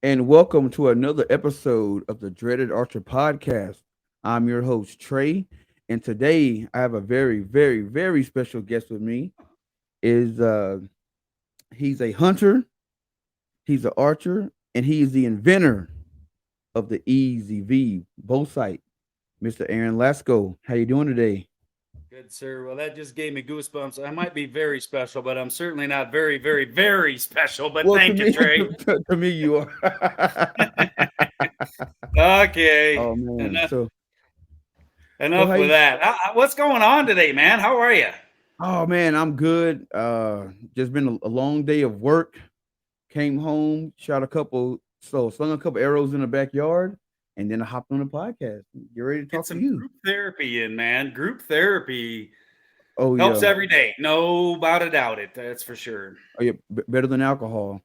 and welcome to another episode of the Dreaded Archer Podcast. I'm your host, Trey, and today I have a very, very, very special guest with me. Is He's a hunter, he's an archer, and he is the inventor of the EZV bow sight, Mr. Aaron Lasco. How you doing today? Good, sir. Well, that just gave me goosebumps. I might be very special, but I'm certainly not very, very, very special. But Well, to thank you, me, Trey. to me, you are. Okay, Oh man, enough, so enough how with you? that. What's going on today, man? How are you? Oh man, I'm good. Just been a long day of work. Came home, slung a couple arrows in the backyard, and then I hopped on the podcast. Get ready to Get talk to some you. group therapy in, man. Group therapy Oh helps yeah, every day. No about a doubt it. That's for sure. oh yeah, better than alcohol.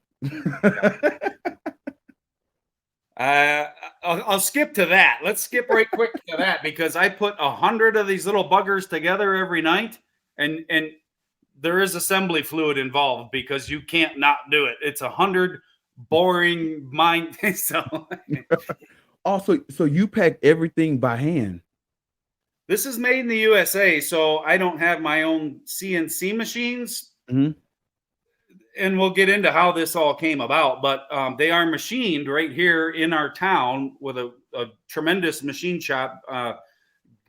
Uh, I'll skip to that. Let's skip right quick to that because I put 100 of these little buggers together every night, and there is assembly fluid involved because you can't not do it. It's 100 boring mind. So Also, so you pack everything by hand. this is made in the USA, so I don't have my own CNC machines, Hmm. and we'll get into how this all came about. But they are machined right here in our town with a tremendous machine shop.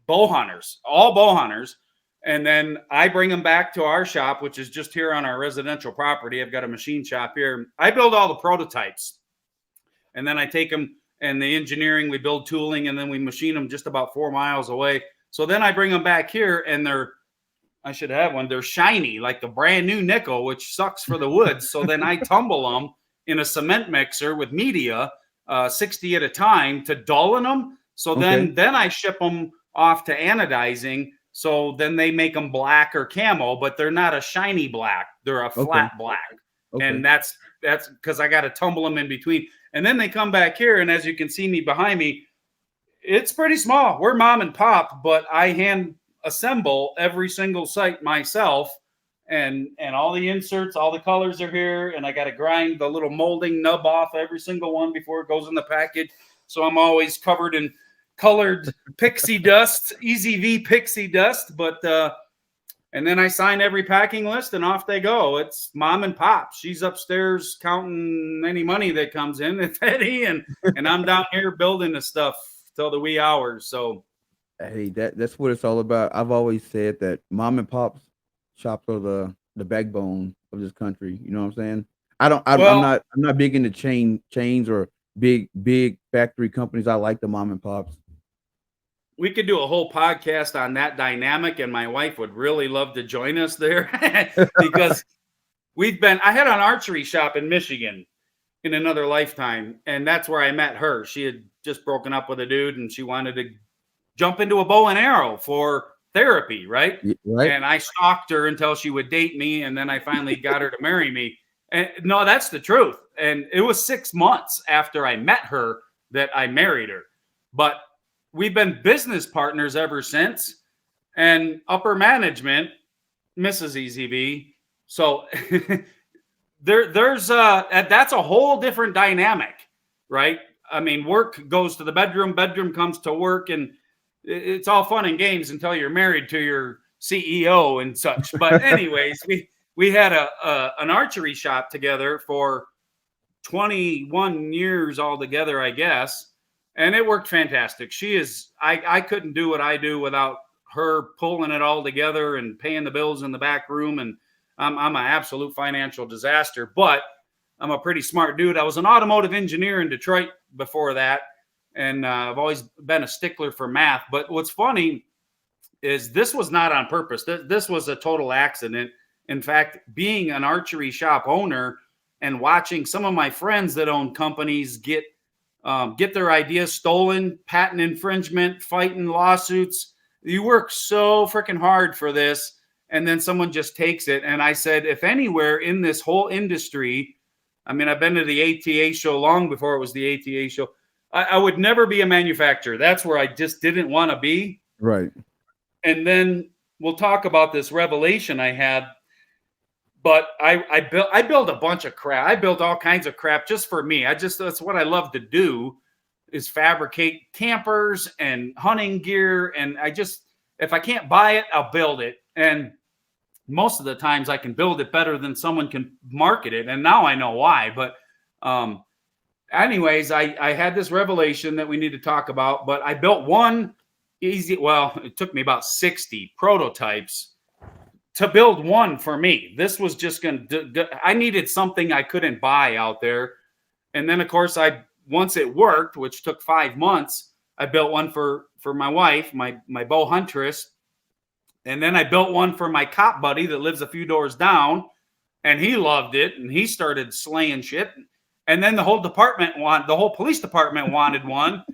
Bow hunters, all bow hunters. And then I bring them back to our shop, which is just here on our residential property. I've got a machine shop here. I build all the prototypes, and then I take them and the engineering, we build tooling, and then we machine them just about 4 miles away. So then I bring them back here, and I should have one. They're shiny, like the brand new nickel, which sucks for the woods. So then I tumble them in a cement mixer with media, 60 at a time, to dullen them. So Okay. then I ship them off to anodizing. So then they make them black or camo, but they're not a shiny black. They're a Okay. flat black. Okay. And that's because I got to tumble them in between. And then they come back here, and as you can see me behind me, it's pretty small. We're mom and pop, but I hand assemble every single sight myself, and all the inserts, all the colors are here, and I got to grind the little molding nub off every single one before it goes in the package. So I'm always covered in colored pixie dust, EZV pixie dust, but and then I sign every packing list and off they go. It's mom and pop. She's upstairs counting any money that comes in, if any, and I'm down here building the stuff till the wee hours. So Hey, that's what it's all about. I've always said that mom and pops shops are the backbone of this country. You know what I'm saying? I don't. I'm well, not. I'm not big into chains or big factory companies. I like the mom and pops. we could do a whole podcast on that dynamic, and my wife would really love to join us there because I had an archery shop in Michigan in another lifetime, and that's where I met her. She had just broken up with a dude, and she wanted to jump into a bow and arrow for therapy, right? Right? And I stalked her until she would date me, and then I finally got her to marry me. And no, that's the truth. And it was 6 months after I met her that I married her. But we've been business partners ever since. And upper management, Mrs. EZB. So there's that's a whole different dynamic, right? I mean, work goes to the bedroom, bedroom comes to work, and it's all fun and games until you're married to your CEO and such. But anyways, we had an archery shop together for 21 years altogether, I guess, and it worked fantastic. I couldn't do what I do without her pulling it all together and paying the bills in the back room, and I'm an absolute financial disaster, but I'm a pretty smart dude. I was an automotive engineer in Detroit before that, and I've always been a stickler for math. But what's funny is this was not on purpose. This was a total accident. In fact, being an archery shop owner and watching some of my friends that own companies get their ideas stolen, patent infringement, fighting lawsuits. You work so freaking hard for this, and then someone just takes it. And I said, if anywhere in this whole industry, I mean, I've been to the ATA show long before it was the ATA show. I would never be a manufacturer. That's where I just didn't want to be. Right. And then we'll talk about this revelation I had. But I built a bunch of crap. I built all kinds of crap just for me. That's what I love to do, is fabricate campers and hunting gear. And if I can't buy it, I'll build it. And most of the times I can build it better than someone can market it. And now I know why. But anyways, I had this revelation that we need to talk about, but I built one it took me about 60 prototypes to build one for me. This was just I needed something I couldn't buy out there. And then of course once it worked, which took 5 months, I built one for my wife, my bow huntress. And then I built one for my cop buddy that lives a few doors down, and he loved it, and he started slaying shit. And then the whole police department wanted one,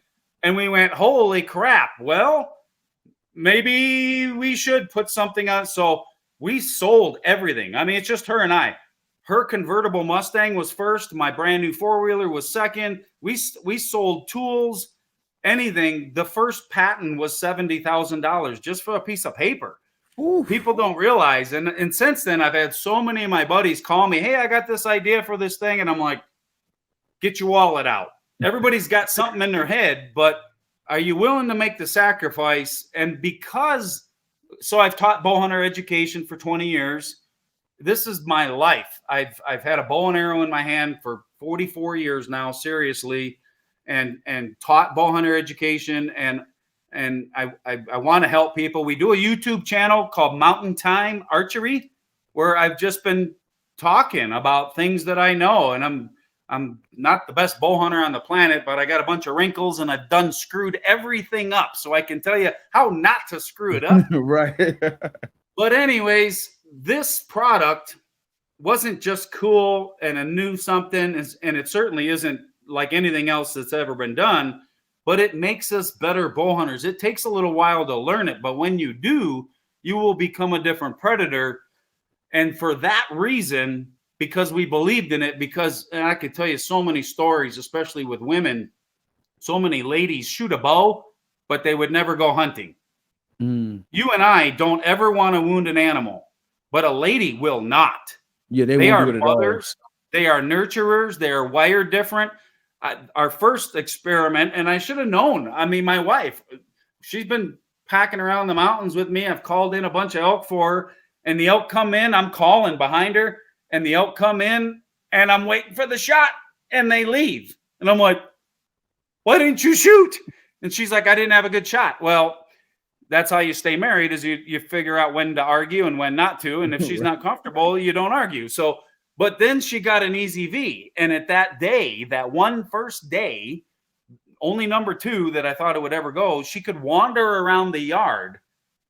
and we went, holy crap! Well, maybe we should put something on. So we sold everything. I mean, it's just her and I. Her convertible Mustang was first. My brand new 4-wheeler was second. We sold tools, anything. The first patent was $70,000 just for a piece of paper. Oof. People don't realize. And since then, I've had so many of my buddies call me, hey, I got this idea for this thing. And I'm like, get your wallet out. Everybody's got something in their head, but are you willing to make the sacrifice? And so I've taught bow hunter education for 20 years. This is my life. I've had a bow and arrow in my hand for 44 years now, seriously, and taught bow hunter education. And I want to help people. We do a YouTube channel called Mountain Time Archery, where I've just been talking about things that I know. And I'm not the best bow hunter on the planet, but I got a bunch of wrinkles and I've done screwed everything up. So I can tell you how not to screw it up. Right. But anyways, this product wasn't just cool and a new something, and it certainly isn't like anything else that's ever been done, but it makes us better bow hunters. It takes a little while to learn it, but when you do, you will become a different predator. And for that reason, because we believed in it, and I could tell you so many stories, especially with women, so many ladies shoot a bow, but they would never go hunting. You and I don't ever want to wound an animal, but a lady will not. Yeah, they are mothers. They are nurturers. They are wired different. Our first experiment, and I should have known. I mean, my wife, she's been packing around the mountains with me. I've called in a bunch of elk for her, and the elk come in. I'm calling behind her, and the elk come in, and I'm waiting for the shot, and they leave. And I'm like, why didn't you shoot? And she's like, I didn't have a good shot. Well, that's how you stay married, is you figure out when to argue and when not to. And if she's not comfortable, you don't argue. So, but then she got an easy V. And at that day, that first day, only number 2 that I thought it would ever go, she could wander around the yard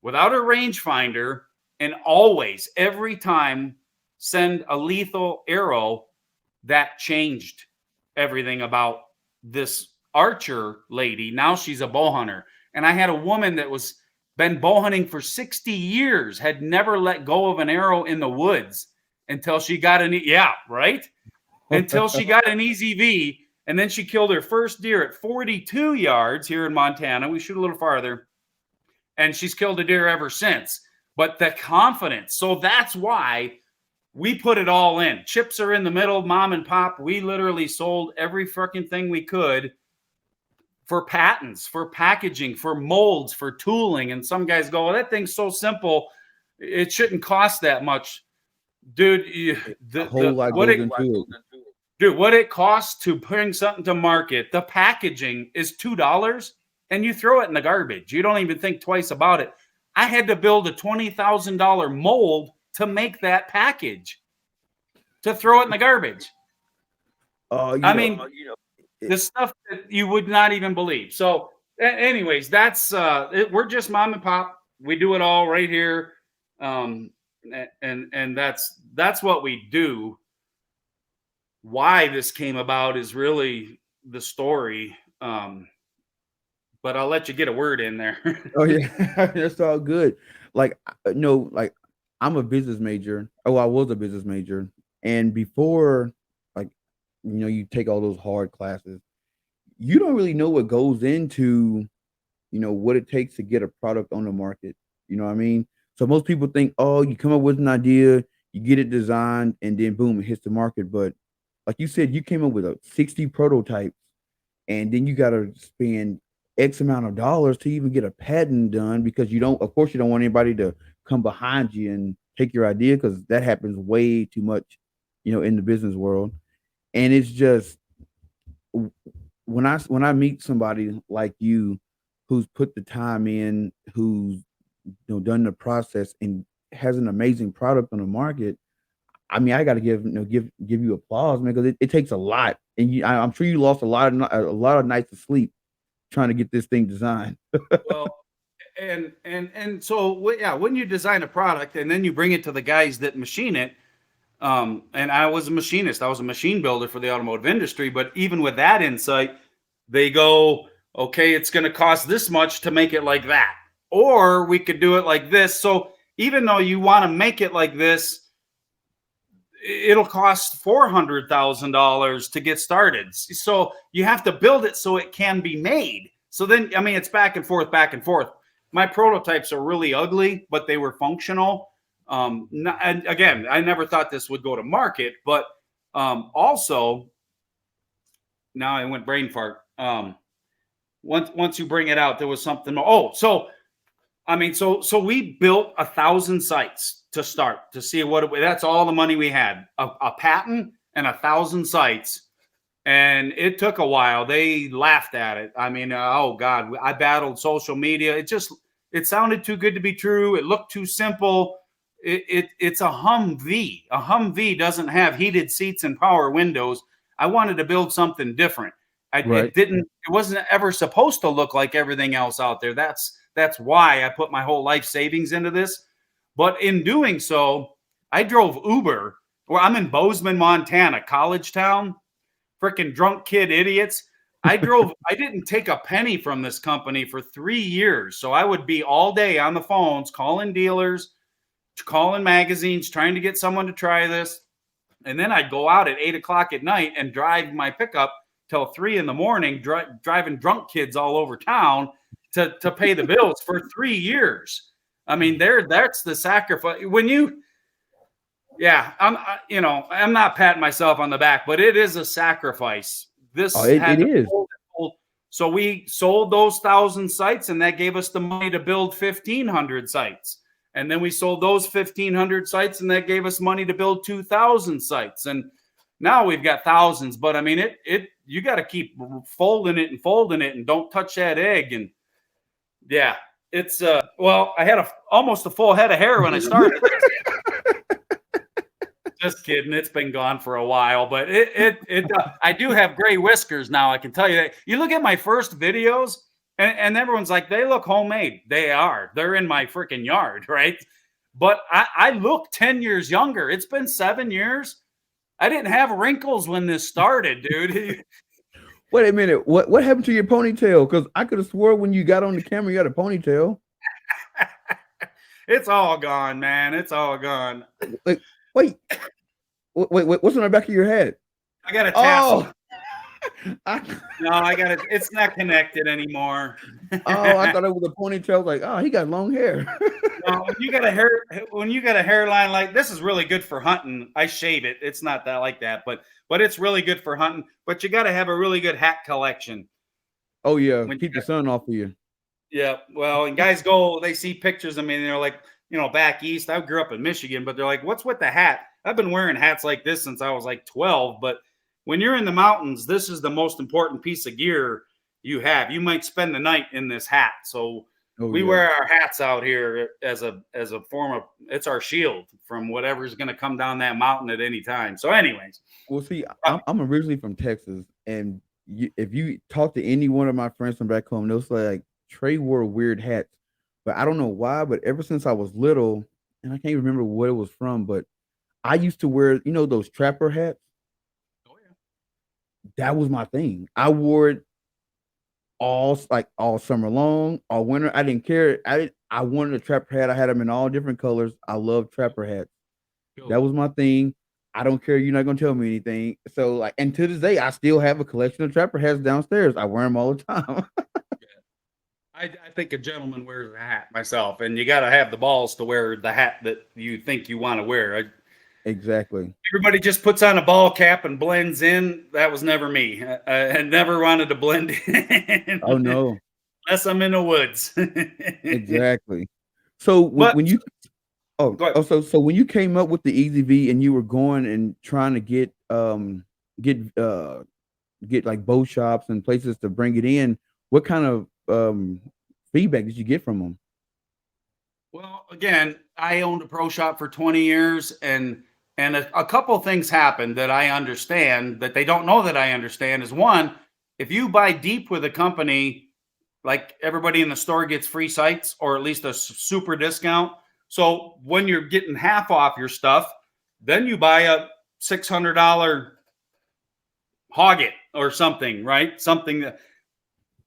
without a rangefinder and always, every time, send a lethal arrow. That changed everything about this archer lady. Now she's a bow hunter. And I had a woman that was been bow hunting for 60 years, had never let go of an arrow in the woods until she got until she got an easy V. And then she killed her first deer at 42 yards here in Montana. We shoot a little farther. And she's killed a deer ever since. But the confidence. So that's why we put it all in. Chips are in the middle, mom and pop. We literally sold every freaking thing we could for patents, for packaging, for molds, for tooling. And some guys go, well, that thing's so simple, it shouldn't cost that much. Dude, what it costs to bring something to market, the packaging is $2, and you throw it in the garbage. You don't even think twice about it. I had to build a $20,000 mold to make that package, to throw it in the garbage. The stuff that you would not even believe. So anyways, that's we're just mom and pop. We do it all right here. And that's what we do. Why this came about is really the story. But I'll let you get a word in there. Oh yeah, that's all good. Like I'm a business major. Oh, I was a business major, and before, you take all those hard classes, you don't really know what goes into, what it takes to get a product on the market. You know what I mean? So most people think, oh, you come up with an idea, you get it designed, and then boom, it hits the market. But like you said, you came up with a 60 prototypes, and then you got to spend X amount of dollars to even get a patent done because you don't, of course, you don't want anybody to come behind you and take your idea because that happens way too much, in the business world. And it's just when I meet somebody like you who's put the time in, who's done the process and has an amazing product on the market. I mean, I got to give you applause, man, because it takes a lot, and I'm sure you lost a lot of nights of sleep trying to get this thing designed. Well, and so yeah, when you design a product and then you bring it to the guys that machine it, and I was a machinist, I was a machine builder for the automotive industry, but even with that insight, they go, okay, it's going to cost this much to make it like that, or we could do it like this. So even though you want to make it like this, it'll cost $400,000 to get started. So you have to build it so it can be made. So then, I mean, it's back and forth, back and forth. My prototypes are really ugly, but they were functional. And again, I never thought this would go to market, but also, now I went brain fart. Once you bring it out, there was something. Oh, so I mean, so we built 1,000 sites to start to see that's all the money we had, a patent and 1,000 sites. And it took a while. They laughed at it. I mean, oh God, I battled social media. It sounded too good to be true. It looked too simple. It's a Humvee. A Humvee doesn't have heated seats and power windows. I wanted to build something different. Right. It wasn't ever supposed to look like everything else out there. That's why I put my whole life savings into this. But in doing so, I drove Uber. Where I'm in Bozeman, Montana, college town, freaking drunk kid idiots. I didn't take a penny from this company for 3 years. So I would be all day on the phones, calling dealers, calling magazines, trying to get someone to try this. And then I'd go out at 8 o'clock at night and drive my pickup till 3 a.m, driving drunk kids all over town to pay the bills for 3 years. I mean, that's the sacrifice. I'm not patting myself on the back, but it is a sacrifice. Oh, This it had to is. hold. So we sold those 1,000 sites, and that gave us the money to build 1,500 sites. And then we sold those 1,500 sites, and that gave us money to build 2,000 sites. And now we've got thousands. But I mean, you got to keep folding it, and don't touch that egg. And yeah, it's I had almost a full head of hair when I started. Just kidding. It's been gone for a while, but I do have gray whiskers now. I can tell you that. You look at my first videos, and everyone's like, they look homemade. They are. They're in my freaking yard, right? But I look 10 years younger. It's been 7 years. I didn't have wrinkles when this started, dude. Wait a minute. What happened to your ponytail? Because I could have swore when you got on the camera, you had a ponytail. It's all gone, man. It's all gone. Wait, what's on the back of your head? I got a tassel. No, I got it. It's not connected anymore. I thought it was a ponytail. Like, oh, he got long hair. No, when you got a hairline like this, is really good for hunting. I shave it. It's not that like that, but it's really good for hunting. But you got to have a really good hat collection. Oh yeah, keep the sun off of you. Yeah, well, and guys they see pictures of me, and they're like, back east. I grew up in Michigan, but they're like, what's with the hat? I've been wearing hats like this since I was like 12. But when you're in the mountains, this is the most important piece of gear you have. You might spend the night in this hat. So we wear our hats out here as a form of, it's our shield from whatever's going to come down that mountain at any time. So anyways. Well, see, I'm originally from Texas, and if you talk to any one of my friends from back home, they'll say like Trey wore weird hats. But I don't know why, but ever since I was little, and I can't remember what it was from, but I used to wear, those trapper hats. Oh yeah. That was my thing. I wore it all summer long, all winter. I didn't care. I wanted a trapper hat. I had them in all different colors. I love trapper hats. Cool. That was my thing. I don't care. You're not gonna tell me anything. So and to this day, I still have a collection of trapper hats downstairs. I wear them all the time. I think a gentleman wears a hat myself, and you got to have the balls to wear the hat that you think you want to wear. Exactly. Everybody just puts on a ball cap and blends in. That was never me. I never wanted to blend Oh in no, unless I'm in the woods. exactly. So But when you go ahead. so when you came up with the Easy V and you were going and trying to get get like bow shops and places to bring it in, what kind of feedback did you get from them? Well, again, I owned a pro shop for 20 years, and a couple things happened that I understand that they don't know that I understand. Is one, if you buy deep with a company, like everybody in the store gets free sites or at least a super discount. So when you're getting half off your stuff, then you buy a $600 hog it or something, right? Something that,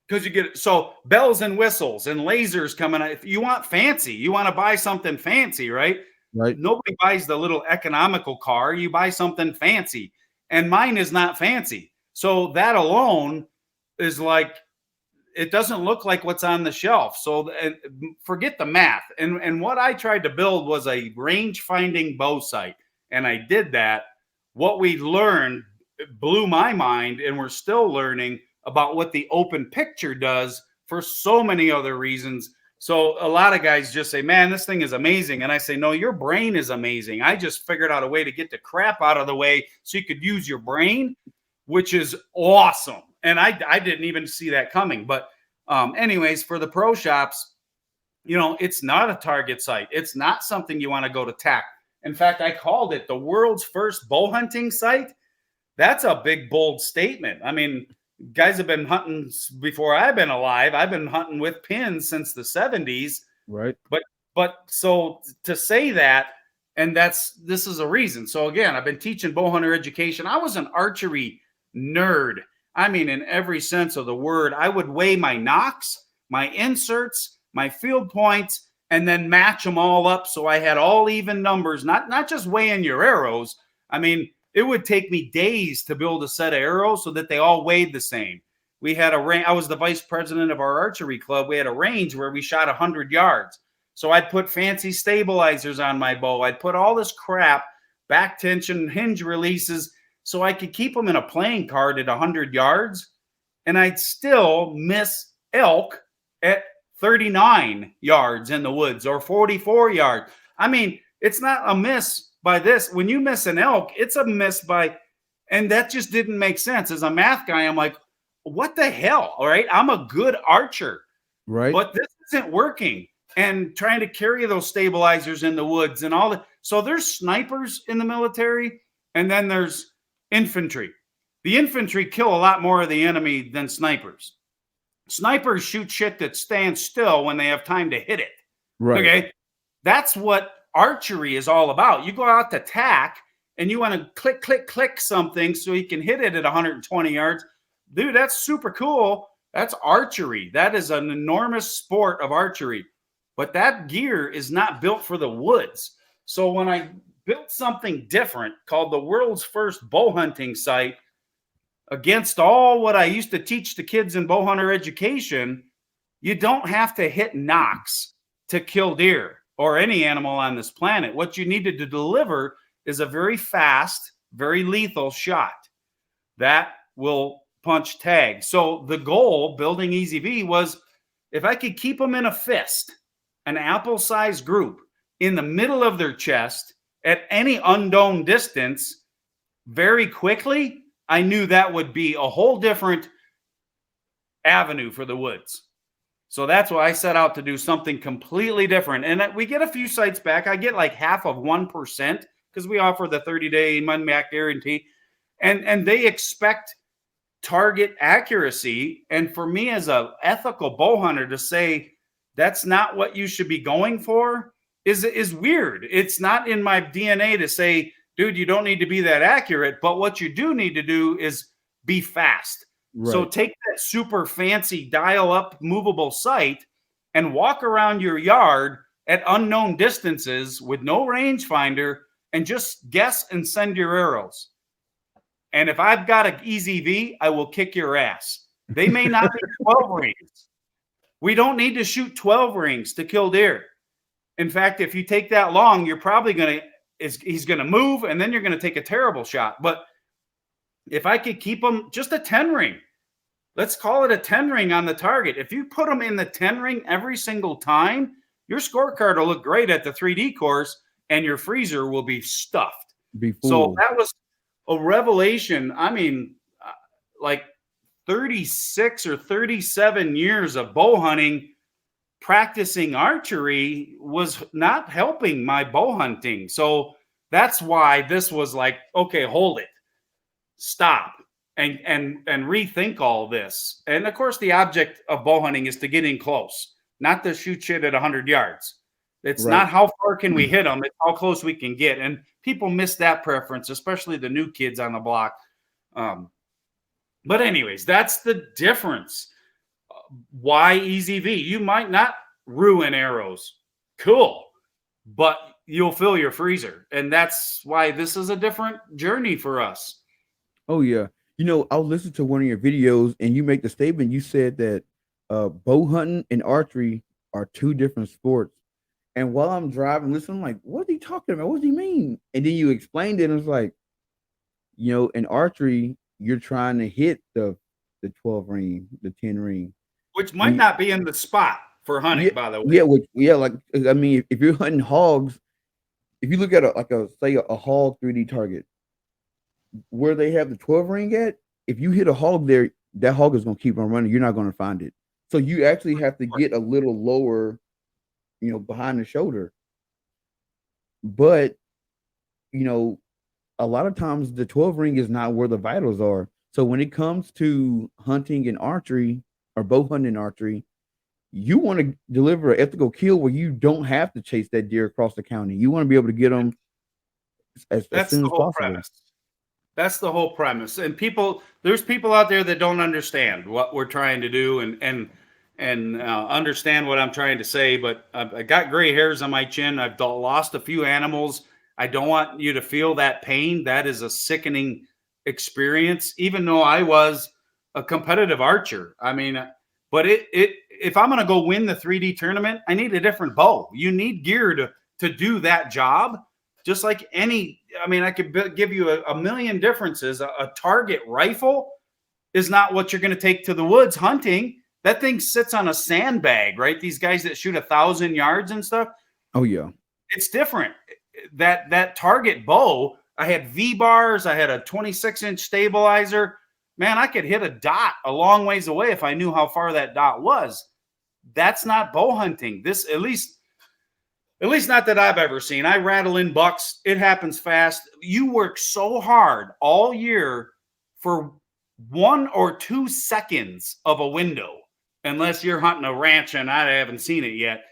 because you get so bells and whistles and lasers coming out. If you want fancy, you want to buy something fancy, right? Right, Nobody buys the little economical car. You buy something fancy, and mine is not fancy. So that alone is like, it doesn't look like what's on the shelf. So forget the math. And what I tried to build was a range finding bow sight, and I did that. What we learned blew my mind, and we're still learning about what the open picture does for so many other reasons. So a lot of guys just say, "Man, this thing is amazing," and I say, "No, your brain is amazing. I just figured out a way to get the crap out of the way so you could use your brain, which is awesome." And I didn't even see that coming. But anyways, for the pro shops, it's not a target site. It's not something you want to go to tack. In fact, I called it the world's first bow hunting site. That's a big, bold statement. I mean, guys have been hunting before I've been alive. I've been hunting with pins since the 70s. right, But so to say that, and this is a reason. So again, I've been teaching bow hunter education. I was an archery nerd. I mean, in every sense of the word. I would weigh my nocks, my inserts, my field points, and then match them all up so I had all even numbers, not just weighing your arrows. I mean, it would take me days to build a set of arrows so that they all weighed the same. We had a range. I was the vice president of our archery club. We had a range where we shot 100 yards. So I'd put fancy stabilizers on my bow. I'd put all this crap, back tension, hinge releases, so I could keep them in a playing card at 100 yards. And I'd still miss elk at 39 yards in the woods or 44 yards. I mean, it's not a miss by this. When you miss an elk, it's a miss by, and that just didn't make sense. As a math guy, I'm like, what the hell? All right. I'm a good archer, right, but this isn't working. And trying to carry those stabilizers in the woods and all that. So there's snipers in the military, and then there's infantry. The infantry kill a lot more of the enemy than snipers. Snipers shoot shit that stands still when they have time to hit it. right, Okay. That's what archery is all about. You go out to tack and you want to click, click, click something so you can hit it at 120 yards. Dude, that's super cool. That's archery. That is an enormous sport of archery. But that gear is not built for the woods. So when I built something different called the world's first bow hunting site, against all what I used to teach the kids in bow hunter education, you don't have to hit nocks to kill deer or any animal on this planet. What you needed to deliver is a very fast, very lethal shot that will punch tag. So the goal building Easy V was, if I could keep them in a fist, an apple-sized group in the middle of their chest at any unknown distance very quickly, I knew that would be a whole different avenue for the woods. So that's why I set out to do something completely different. And we get a few sites back. I get like half of 1% because we offer the 30-day money-back guarantee. And they expect target accuracy. And for me as an ethical bow hunter to say that's not what you should be going for is weird. It's not in my DNA to say, dude, you don't need to be that accurate. But what you do need to do is be fast. right. So take that super fancy dial up movable sight and walk around your yard at unknown distances with no rangefinder and just guess and send your arrows. And if I've got an Easy V, I will kick your ass. They may not be 12 rings. We don't need to shoot 12 rings to kill deer. In fact, if you take that long, you're probably going to he's going to move, and then you're going to take a terrible shot. But if I could keep him just a 10 ring, let's call it a 10 ring on the target. If you put them in the 10 ring every single time, your scorecard will look great at the 3D course, and your freezer will be stuffed. Be So full. that was a revelation. I mean, like 36 or 37 years of bow hunting, practicing archery was not helping my bow hunting. So that's why this was like, okay, hold it, stop, and rethink all this. And of course, the object of bow hunting is to get in close, not to shoot shit at 100 yards. It's Right. not how far can we hit them, it's how close we can get. And people miss that preference, especially the new kids on the block. But anyways, that's the difference. Why EZV? You might not ruin arrows. Cool. But you'll fill your freezer. And that's why this is a different journey for us. Oh yeah. You know, I'll listen to one of your videos and you make the statement. You said that bow hunting and archery are two different sports. And while I'm driving, listening, I'm like, what's he talking about? What does he mean? And then you explained it, and it's like, you know, in archery, you're trying to hit the 12 ring, the 10 ring. Which might not be in the spot for hunting, Yeah, by the way. like I mean, if you're hunting hogs, if you look at a hog 3D target, where they have the 12 ring at, if you hit a hog there, that hog is gonna keep on running. You're not gonna find it. So you actually have to get a little lower, you know, behind the shoulder. But you know, a lot of times the 12 ring is not where the vitals are. So when it comes to hunting and archery or bow hunting and archery, you want to deliver an ethical kill where you don't have to chase that deer across the county. You want to be able to get them as soon as possible. Premise. That's the whole premise. And there's people out there that don't understand what we're trying to do and understand what I'm trying to say. But I got gray hairs on my chin. I've lost a few animals. I don't want you to feel that pain. That is a sickening experience, even though I was a competitive archer. I mean, but if I'm going to go win the 3D tournament, I need a different bow. You need gear to do that job. Just like I could give you a million differences. A target rifle is not what you're going to take to the woods hunting. That thing sits on a sandbag, right? These guys that shoot 1,000 yards and stuff. Oh yeah. It's different. That target bow, I had V-bars, I had a 26-inch stabilizer. Man, I could hit a dot a long ways away if I knew how far that dot was. That's not bow hunting. This, at least not that I've ever seen. I rattle in bucks. It happens fast. You work so hard all year for 1 or 2 seconds of a window, unless you're hunting a ranch and I haven't seen it yet.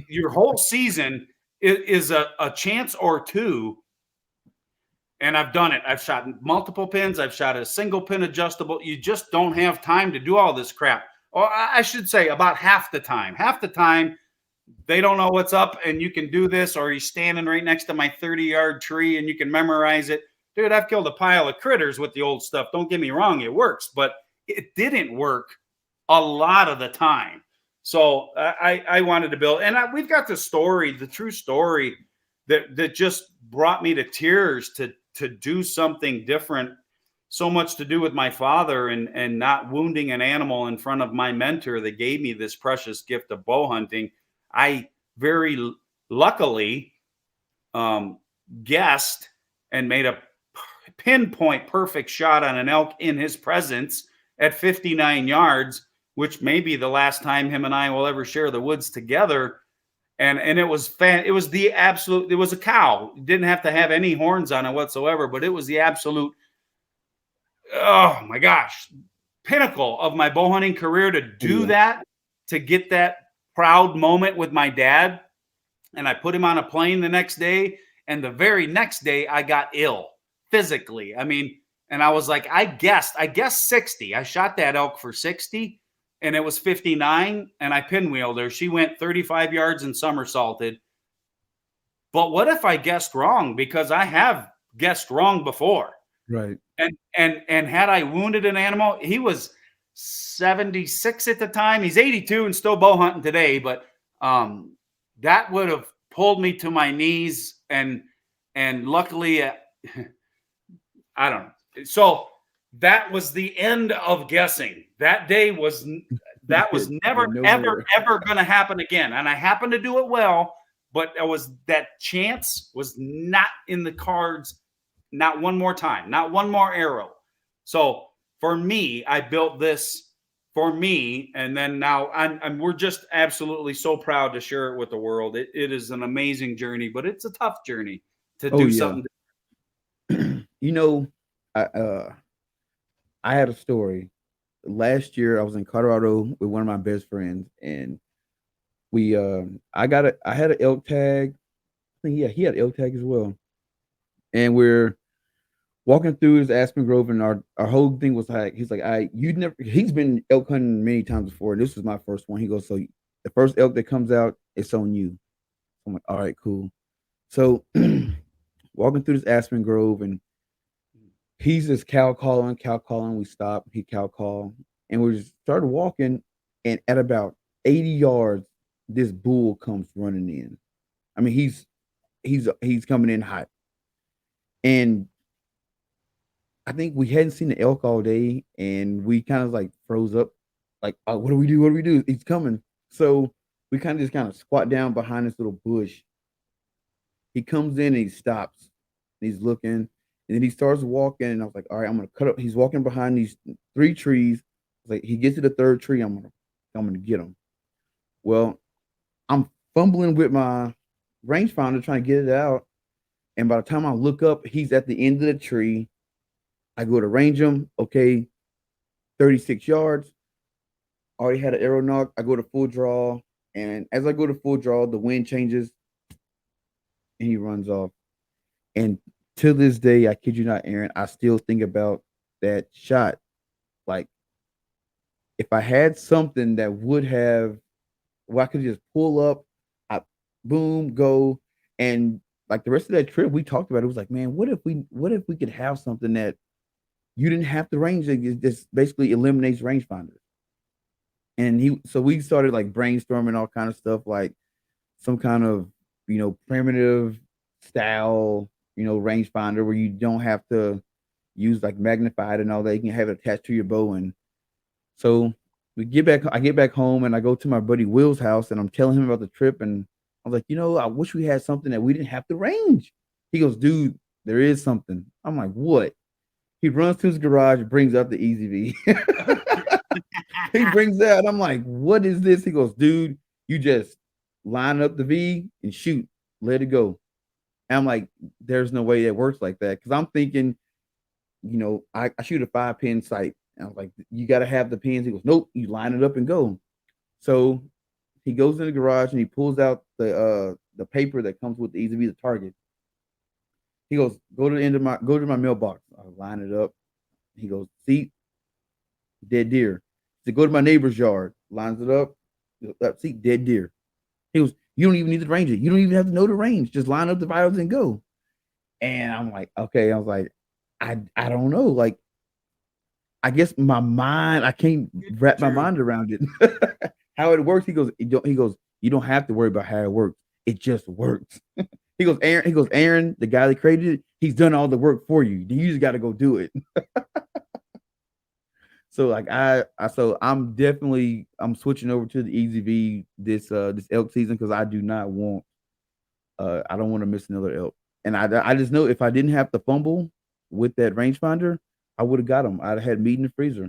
Your whole season is a chance or two. And I've done it. I've shot multiple pins. I've shot a single pin adjustable. You just don't have time to do all this crap. Or I should say about half the time. Half the time, they don't know what's up and you can do this, or he's standing right next to my 30-yard tree and you can memorize it. Dude, I've killed a pile of critters with the old stuff. Don't get me wrong, it works, but it didn't work a lot of the time. So I wanted to build, and we've got the true story that just brought me to tears to do something different. So much to do with my father and not wounding an animal in front of my mentor that gave me this precious gift of bow hunting. I very luckily guessed and made a pinpoint perfect shot on an elk in his presence at 59 yards, which may be the last time him and I will ever share the woods together. And it was it was a cow. It didn't have to have any horns on it whatsoever, but it was the absolute, oh my gosh, pinnacle of my bow hunting career to do that, to get that proud moment with my dad. And I put him on a plane the next day, and the very next day I got ill physically. I mean, and I was like, I guessed 60. I shot that elk for 60 and it was 59 and I pinwheeled her. She went 35 yards and somersaulted. But what if I guessed wrong? Because I have guessed wrong before. Right. And had I wounded an animal, he was 76 at the time. He's 82 and still bow hunting today. But that would have pulled me to my knees. And And luckily, I don't know. So that was the end of guessing. That day was never, Went ever, nowhere. ever going to happen again. And I happened to do it well, but that chance was not in the cards. Not one more time, not one more arrow. So for me, I built this for me, and then now we're just absolutely so proud to share it with the world. It is an amazing journey, but it's a tough journey to Oh do yeah. something. You know, I had a story. Last year I was in Colorado with one of my best friends, and we I had an elk tag. I think, yeah, he had elk tag as well. And we're walking through his Aspen Grove, and our whole thing was like, he's like, he's been elk hunting many times before. This was my first one. He goes, so the first elk that comes out, it's on you. I'm like, all right, cool. So walking through this Aspen Grove, and he's just cow calling. We stop, he cow call, and we just started walking. And at about 80 yards, this bull comes running in. I mean, he's coming in hot, and I think we hadn't seen the elk all day, and we kind of like froze up, like, oh, what do we do? What do we do? He's coming. So we kind of squat down behind this little bush. He comes in and he stops. And he's looking, and then he starts walking. And I was like, all right, I'm gonna cut up. He's walking behind these three trees. I was like, he gets to the third tree, I'm gonna get him. Well, I'm fumbling with my rangefinder trying to get it out, and by the time I look up, he's at the end of the tree. I go to range him. Okay, 36 yards. Already had an arrow knock. I go to full draw, and as I go to full draw, the wind changes, and he runs off. And to this day, I kid you not, Aaron, I still think about that shot. Like, if I had something that would have, well, I could just pull up, I boom, go, and like the rest of that trip, we talked about it. It was like, man, what if we could have something that you didn't have to range? It just basically eliminates rangefinders. And so we started like brainstorming all kind of stuff, like some kind of primitive style rangefinder where you don't have to use like magnified and all that. You can have it attached to your bow. And so I get back home, and I go to my buddy Will's house, and I'm telling him about the trip. And I was like, I wish we had something that we didn't have to range. He goes, dude, there is something. I'm like, what? He runs to his garage, brings up the Easy V. He brings that. I'm like, what is this? He goes, dude, you just line up the V and shoot, let it go. And I'm like, there's no way it works like that. Cause I'm thinking, I shoot a 5-pin sight. And I was like, you got to have the pins. He goes, nope, you line it up and go. So he goes in the garage and he pulls out the paper that comes with the Easy V, the target. He goes, go to my mailbox. I line it up. He goes, see, dead deer. To go to my neighbor's yard, lines it up. See, dead deer. He goes, you don't even need to range it. You don't even have to know the range. Just line up the vitals and go. And I'm like, okay. I was like, I don't know. Like, I guess my mind, I can't wrap my mind around it. How it works. He goes, you don't have to worry about how it works. It just works. Aaron, the guy that created it, he's done all the work for you. You just got to go do it. So like I'm switching over to the Easy V this elk season because I don't want to miss another elk. And I just know if I didn't have to fumble with that rangefinder, I would have got them. I'd have had meat in the freezer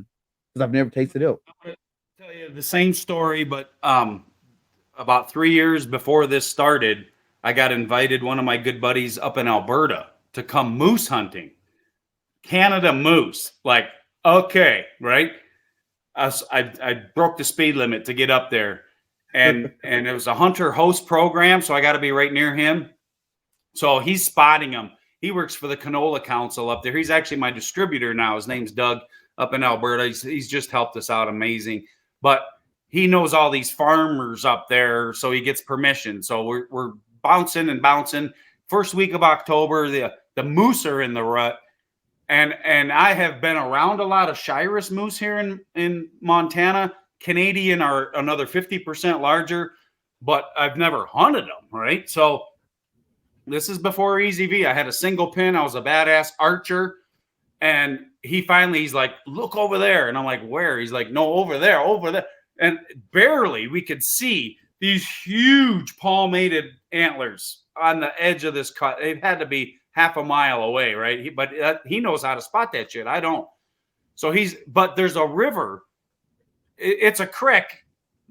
because I've never tasted elk. I'm going to tell you the same story, but about 3 years before this started, I got invited, one of my good buddies up in Alberta, to come moose hunting. Canada moose. Like, okay, right? I broke the speed limit to get up there. And it was a hunter host program, so I got to be right near him. So he's spotting them. He works for the Canola Council up there. He's actually my distributor now. His name's Doug up in Alberta. He's just helped us out amazing. But he knows all these farmers up there, so he gets permission. So we're bouncing and bouncing. First week of October, the moose are in the rut. And I have been around a lot of Shiras moose here in Montana. Canadian are another 50% larger, but I've never hunted them, right? So This is before Easy V. I had a single pin. I was a badass archer. And he's like, look over there. And I'm like, where? He's like, no, over there, over there. And barely we could see these huge palmated antlers on the edge of this cut. It had to be half a mile away, right? But he knows how to spot that shit. I don't. So but there's a river. It's a creek,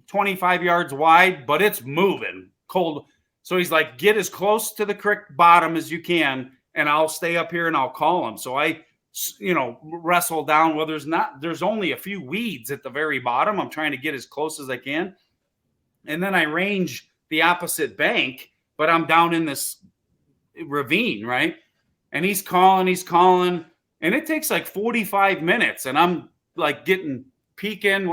25 yards wide, but it's moving cold. So he's like, get as close to the creek bottom as you can, and I'll stay up here and I'll call him. So I, wrestle down. Well, there's only a few weeds at the very bottom. I'm trying to get as close as I can. And then I range the opposite bank, but I'm down in this ravine, right? And he's calling, and it takes like 45 minutes. And I'm like peeking,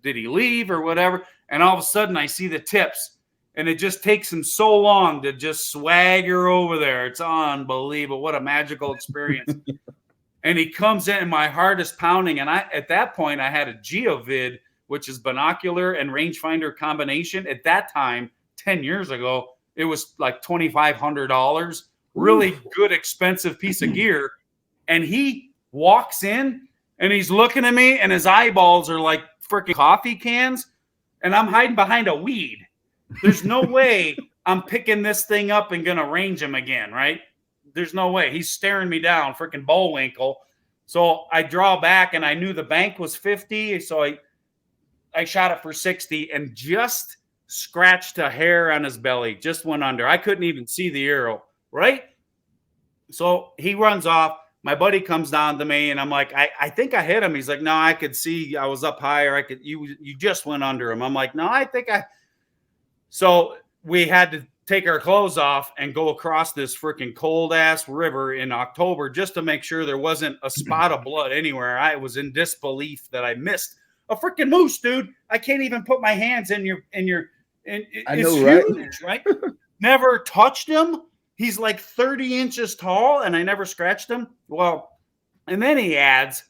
did he leave or whatever? And all of a sudden I see the tips, and it just takes him so long to just swagger over there. It's unbelievable. What a magical experience. And he comes in and my heart is pounding. And at that point I had a GeoVid, which is binocular and rangefinder combination. At that time, 10 years ago, it was like $2,500, really good, expensive piece of gear. And he walks in and he's looking at me and his eyeballs are like freaking coffee cans. And I'm hiding behind a weed. There's no way I'm picking this thing up and going to range him again, right? There's no way. He's staring me down, freaking Bullwinkle. So I draw back, and I knew the bank was 50. So I shot it for 60 and just scratched a hair on his belly, just went under. I couldn't even see the arrow, right? So he runs off. My buddy comes down to me, and I'm like, I think I hit him. He's like, no, I could see I was up higher. You just went under him. I'm like, no, I think So we had to take our clothes off and go across this freaking cold ass river in October just to make sure there wasn't a spot of blood anywhere. I was in disbelief that I missed a freaking moose, dude. I can't even put my hands in your. I know, huge, right? Never touched him. He's like 30 inches tall, and I never scratched him. Well, and then he adds,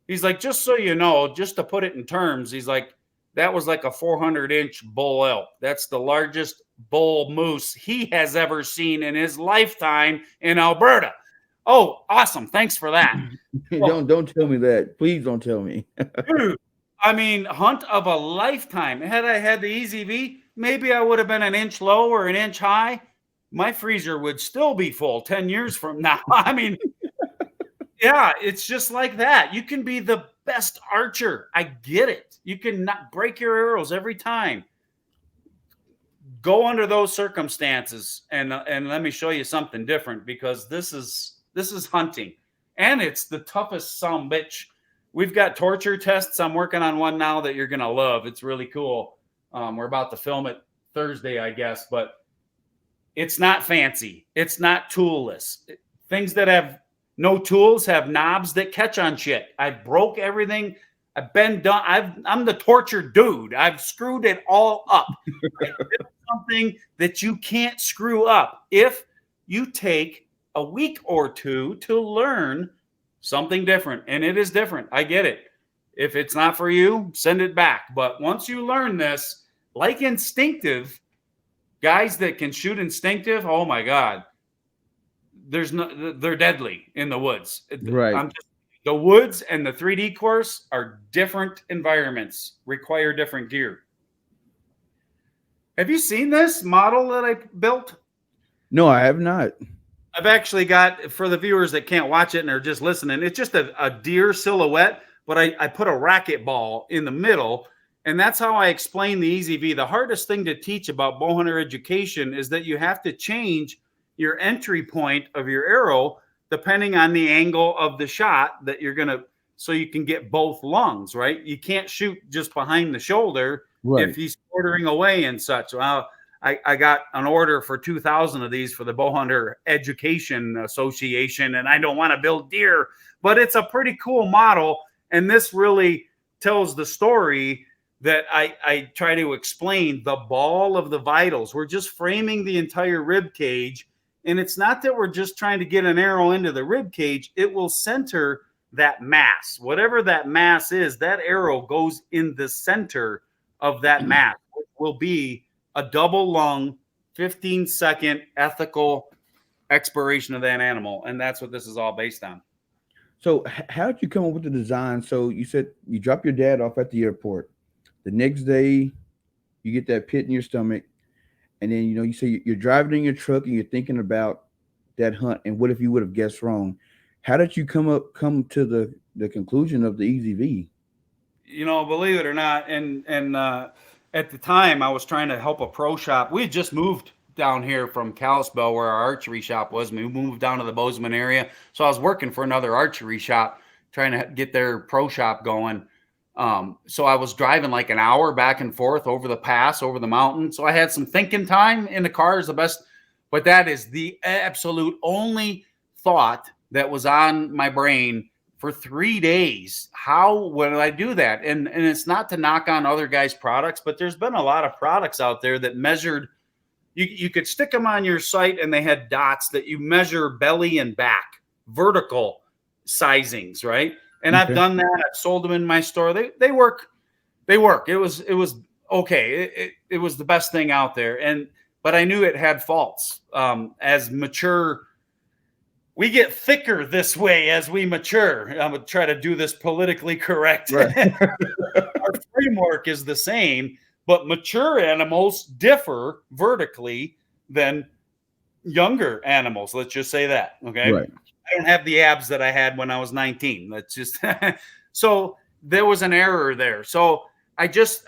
he's like, just so you know, just to put it in terms, he's like, that was like a 400-inch bull elk. That's the largest bull moose he has ever seen in his lifetime in Alberta. Oh, awesome. Thanks for that. Don't tell me that. Please don't tell me. Dude, I mean, hunt of a lifetime. Had I had the Easy V, maybe I would have been an inch low or an inch high. My freezer would still be full 10 years from now. I mean, yeah, it's just like that. You can be the best archer. I get it. You can not break your arrows every time. Go under those circumstances and let me show you something different, because this is hunting, and it's the toughest son of a bitch. We've got torture tests. I'm working on one now that you're gonna love. It's really cool. We're about to film it Thursday, I guess, but it's not fancy. It's not toolless. Things that have no tools have knobs that catch on shit. I broke everything. I've been done. I'm the tortured dude. I've screwed it all up. It's something that you can't screw up if you take a week or two to learn something different. And it is different. I get it. If it's not for you, send it back. But once you learn this, like instinctive, guys that can shoot instinctive, oh my God, they're deadly in the woods. Right. The woods and the 3D course are different environments, require different gear. Have you seen this model that I built? No, I have not. I've actually got, for the viewers that can't watch it and are just listening, it's just a deer silhouette, but I put a racquetball in the middle, and that's how I explain the Easy V. The hardest thing to teach about bowhunter education is that you have to change your entry point of your arrow depending on the angle of the shot that you're going to, so you can get both lungs, right? You can't shoot just behind the shoulder if he's quartering away and such. Well, I got an order for 2,000 of these for the Bowhunter Education Association, and I don't want to build deer, but it's a pretty cool model. And this really tells the story that I try to explain, the ball of the vitals. We're just framing the entire rib cage. And it's not that we're just trying to get an arrow into the rib cage. It will center that mass. Whatever that mass is, that arrow goes in the center of that mass, which will be a double lung 15-second ethical expiration of that animal. And that's what this is all based on. So how did you come up with the design? So you said you drop your dad off at the airport. The next day, you get that pit in your stomach, and then you say you're driving in your truck and you're thinking about that hunt. And what if you would have guessed wrong? How did you come to the conclusion of the Easy V? Believe it or not, and at the time I was trying to help a pro shop. We had just moved down here from Kalispell, where our archery shop was. We moved down to the Bozeman area, so I was working for another archery shop, trying to get their pro shop going. So I was driving like an hour back and forth over the pass, over the mountain. So I had some thinking time in the car is the best, but that is the absolute only thought that was on my brain for 3 days. How would I do that? And it's not to knock on other guys' products, but there's been a lot of products out there that measured. You could stick them on your site and they had dots that you measure belly and back, vertical sizings, right? And Okay. I've done that. I've sold them in my store. They work. They work. It was okay. It was the best thing out there. But I knew it had faults. As mature, we get thicker this way as we mature. I'm gonna try to do this politically correct. Right. Our framework is the same, but mature animals differ vertically than younger animals. Let's just say that. Okay. Right. I don't have the abs that I had when I was 19. That's just so there was an error there. So I just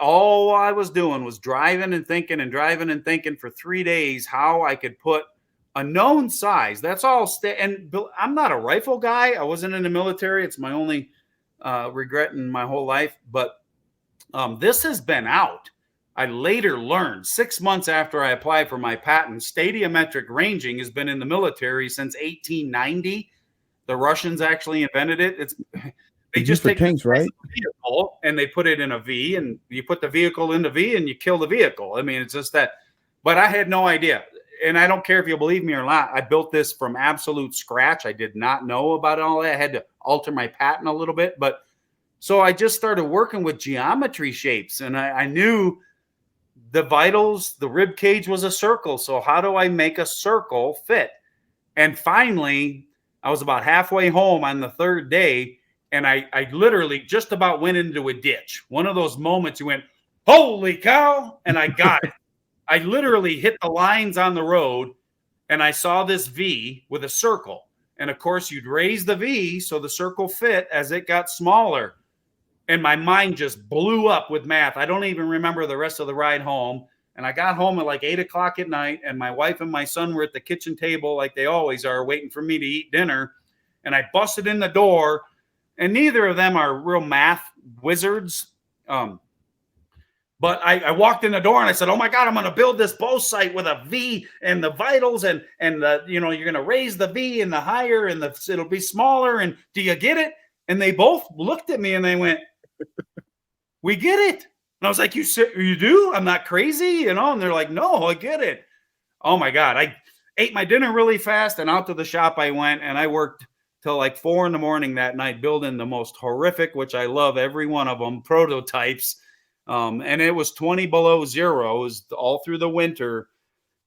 all I was doing was driving and thinking for 3 days how I could put a known size. That's all. And I'm not a rifle guy. I wasn't in the military. It's my only regret in my whole life. But this has been out. I later learned 6 months after I applied for my patent, stadiometric ranging has been in the military since 1890. The Russians actually invented it. They just take tanks, right? Vehicle and they put it in a V, and you put the vehicle in the V and you kill the vehicle. I mean, it's just that. But I had no idea. And I don't care if you believe me or not. I built this from absolute scratch. I did not know about all that. I had to alter my patent a little bit. But so I just started working with geometry shapes, and I knew the vitals, the rib cage was a circle. So how do I make a circle fit? And finally, I was about halfway home on the third day, and I literally just about went into a ditch. One of those moments you went, holy cow, and I got it. I literally hit the lines on the road, and I saw this V with a circle. And of course, you'd raise the V so the circle fit as it got smaller. And my mind just blew up with math. I don't even remember the rest of the ride home. And I got home at like 8 o'clock at night, and my wife and my son were at the kitchen table like they always are, waiting for me to eat dinner. And I busted in the door, and neither of them are real math wizards. But I walked in the door and I said, oh my God, I'm going to build this bow sight with a V and the vitals and the, you're going to raise the V and the higher and it'll be smaller. And do you get it? And they both looked at me and they went, we get it. And I was like, you do? I'm not crazy, And they're like, no, I get it. Oh my God. I ate my dinner really fast and out to the shop I went, and I worked till like 4 a.m. that night building the most horrific, which I love every one of them, prototypes. And it was 20 below zero. It was all through the winter.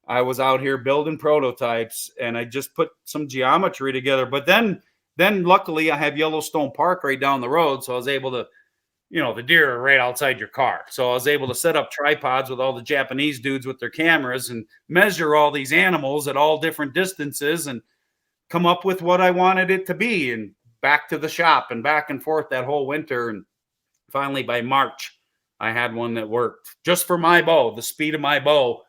I was out here building prototypes, and I just put some geometry together. But then luckily I have Yellowstone Park right down the road. So I was able to, the deer are right outside your car. So I was able to set up tripods with all the Japanese dudes with their cameras and measure all these animals at all different distances and come up with what I wanted it to be, and back to the shop and back and forth that whole winter. And finally by March, I had one that worked just for my bow, the speed of my bow.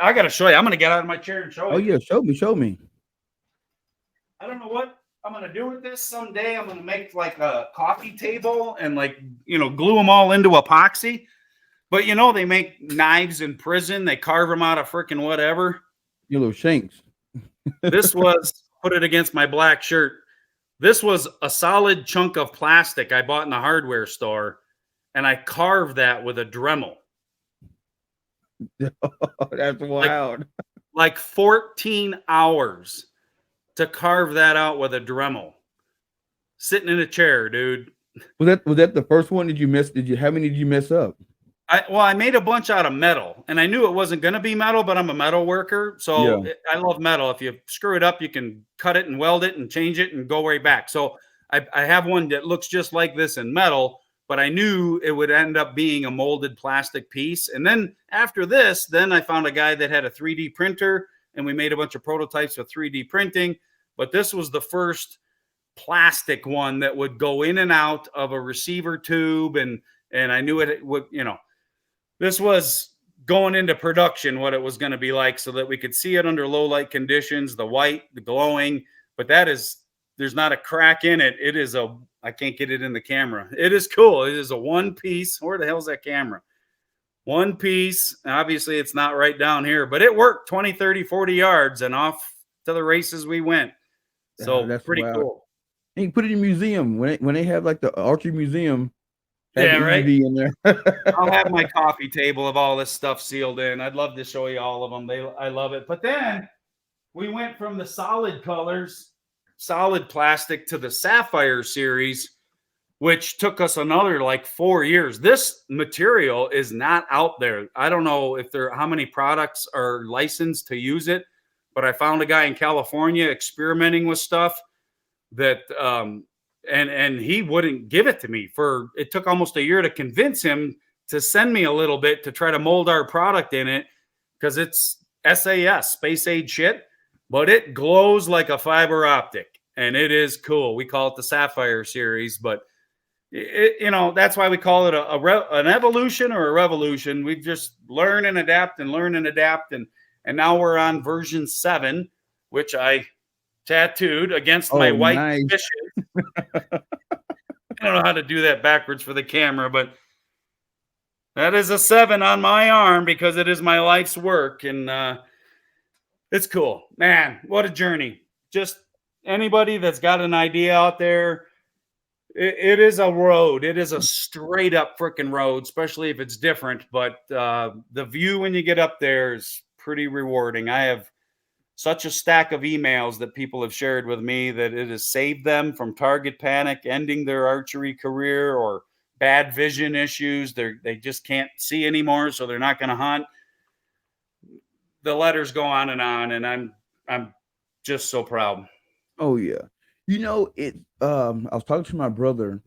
I got to show you. I'm going to get out of my chair and show you. Oh, yeah. Show me. I don't know what I'm going to do with this someday. I'm going to make like a coffee table and glue them all into epoxy. But, they make knives in prison. They carve them out of freaking whatever. Your little shanks. This was, put it against my black shirt. This was a solid chunk of plastic I bought in the hardware store. And I carved that with a Dremel. That's wild. Like 14 hours to carve that out with a Dremel. Sitting in a chair, dude. Was that the first one? How many did you mess up? I made a bunch out of metal, and I knew it wasn't going to be metal, but I'm a metal worker, so Yeah. I love metal. If you screw it up, you can cut it and weld it and change it and go right back. So I have one that looks just like this in metal, but I knew it would end up being a molded plastic piece. And then after this, then I found a guy that had a 3D printer, and we made a bunch of prototypes with 3D printing. But this was the first plastic one that would go in and out of a receiver tube, and I knew it would, this was going into production, what it was going to be like, so that we could see it under low light conditions, the white, the glowing. But there's not a crack in it. I can't get it in the camera. It is cool. It is a one piece. Where the hell's that camera? One piece. Obviously, it's not right down here, but it worked 20, 30, 40 yards, and off to the races we went. So That's pretty wild. cool. And you put it in a museum when they have like the archery museum. Yeah, right. Be in there. I'll have my coffee table of all this stuff sealed in. I'd love to show you all of them. I love it. But then we went from the solid colors, solid plastic, to the Sapphire series, which took us another like 4 years. This material is not out there. I don't know how many products are licensed to use it, but I found a guy in California experimenting with stuff that and he wouldn't give it to me. It took almost a year to convince him to send me a little bit to try to mold our product in it, because it's SAS, space age shit, but it glows like a fiber optic, and it is cool. We call it the Sapphire series, but that's why we call it an evolution or a revolution. We just learn and adapt, and now we're on version 7, which I tattooed against my white fishes. I don't know how to do that backwards for the camera, but that is a 7 on my arm because it is my life's work, and it's cool. Man, what a journey. Just anybody that's got an idea out there, it is a road. It is a straight up freaking road, especially if it's different, but the view when you get up there is pretty rewarding. I have such a stack of emails that people have shared with me that it has saved them from target panic, ending their archery career, or bad vision issues. They just can't see anymore, so they're not going to hunt. The letters go on, and I'm just so proud. Oh yeah, it. I was talking to my brother,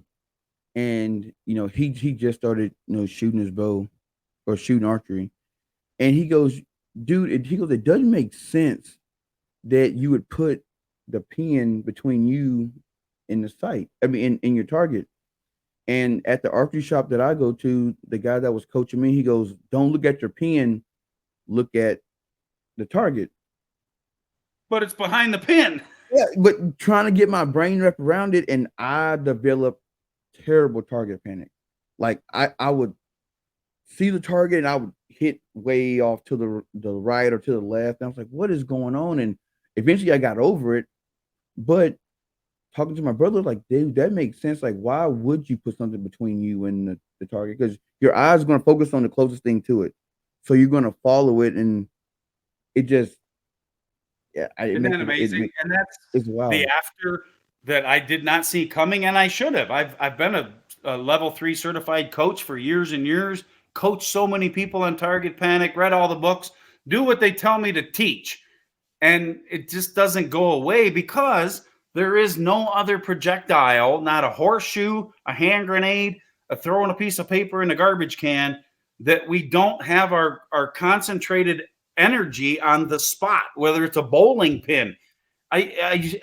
and he just started shooting his bow or shooting archery, and he goes, dude, it doesn't make sense that you would put the pin between you and the sight. I mean, in your target. And at the archery shop that I go to, the guy that was coaching me, he goes, "Don't look at your pin, look at the target." But it's behind the pin. Yeah, but trying to get my brain wrapped around it, and I developed terrible target panic. Like I would see the target and I would hit way off to the right or to the left. And I was like, what is going on? And eventually I got over it. But talking to my brother, like, dude, that makes sense. Like, why would you put something between you and the target? Because your eyes are going to focus on the closest thing to it. So you're going to follow it, and it just, yeah. Isn't that amazing? And that's the after that I did not see coming, and I should have. I've been a level 3 certified coach for years and years, coached so many people on target panic, read all the books, do what they tell me to teach. And it just doesn't go away because there is no other projectile, not a horseshoe, a hand grenade, a throwing a piece of paper in a garbage can, that we don't have our concentrated energy on the spot, whether it's a bowling pin.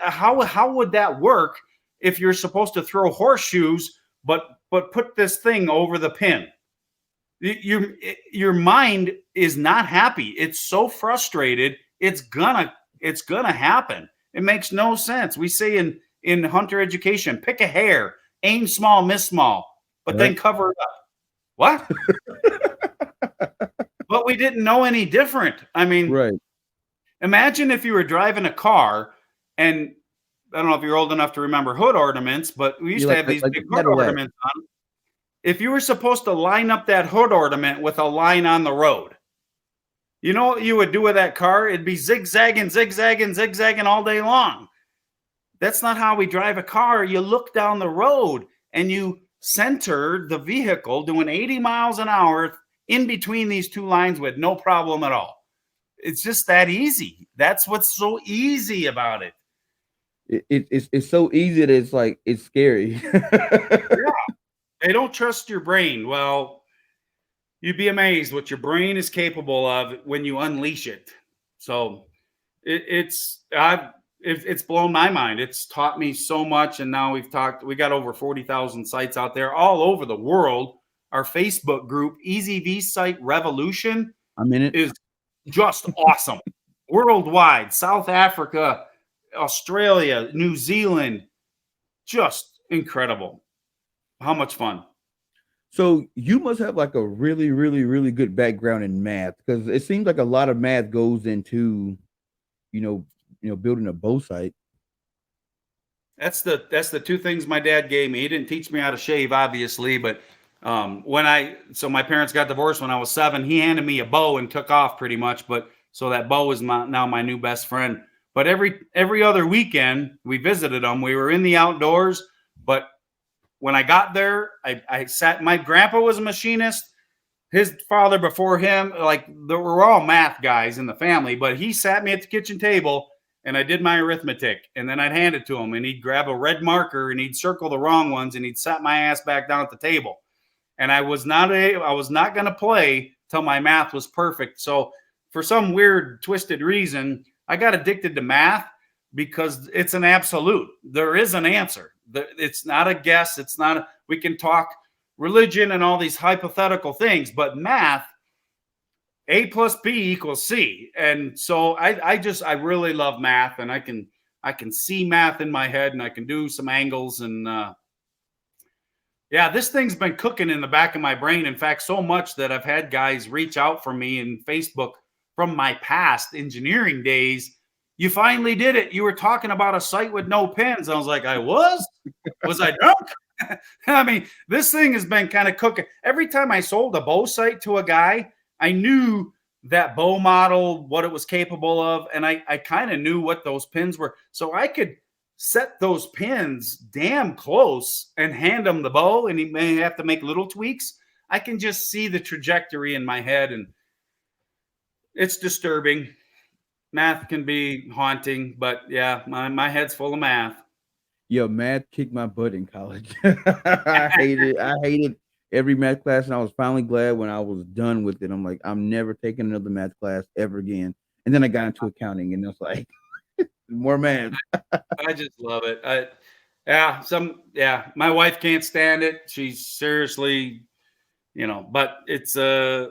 How would that work if you're supposed to throw horseshoes, but put this thing over the pin? Your mind is not happy. It's so frustrated. It's gonna happen. It makes no sense. We say in hunter education, pick a hair, aim small, miss small, but then cover it up. What? But we didn't know any different. I mean, right. Imagine if you were driving a car, and I don't know if you're old enough to remember hood ornaments, but we used to have these big hood ornaments on. If you were supposed to line up that hood ornament with a line on the road, you know what you would do with that car? It'd be zigzagging, zigzagging, zigzagging all day long. That's not how we drive a car. You look down the road and you center the vehicle doing 80 miles an hour, in between these two lines with no problem at all. It's just that easy. That's what's so easy about it. It's so easy that it's like it's scary. Yeah. They don't trust your brain. Well, you'd be amazed what your brain is capable of when you unleash it. So it's blown my mind. It's taught me so much, and now we got over 40,000 sites out there all over the world. Our Facebook group, Easy V Site Revolution, I'm in it. is just awesome. Worldwide, South Africa, Australia, New Zealand, just incredible. How much fun. So you must have like a really, really, really good background in math, because it seems like a lot of math goes into, building a bow site. That's the two things my dad gave me. He didn't teach me how to shave, obviously, but so my parents got divorced when I was 7. He handed me a bow and took off pretty much. But so that bow is now my new best friend. But every other weekend we visited them. We were in the outdoors. But when I got there, I sat. My grandpa was a machinist. His father before him, like they were all math guys in the family. But he sat me at the kitchen table. And I did my arithmetic, and then I'd hand it to him, and he'd grab a red marker and he'd circle the wrong ones, and he'd set my ass back down at the table. And I was not going to play till my math was perfect. So for some weird twisted reason, I got addicted to math because it's an absolute. There is an answer. It's not a guess. We can talk religion and all these hypothetical things, but math, A plus B equals C. And so I really love math, and I can see math in my head, and I can do some angles. And this thing's been cooking in the back of my brain. In fact, so much that I've had guys reach out for me in Facebook from my past engineering days. You finally did it. You were talking about a site with no pins. I was like, I was I drunk? I mean, this thing has been kind of cooking. Every time I sold a bow sight to a guy, I knew that bow model, what it was capable of, and I kind of knew what those pins were. So I could set those pins damn close and hand him the bow, and he may have to make little tweaks. I can just see the trajectory in my head, and it's disturbing. Math can be haunting, but yeah, my head's full of math. Yo, math kicked my butt in college. I hated every math class, and I was finally glad when I was done with it. I'm like, I'm never taking another math class ever again. And then I got into accounting, and it was like more math. I just love it. My wife can't stand it. She's seriously, but it's a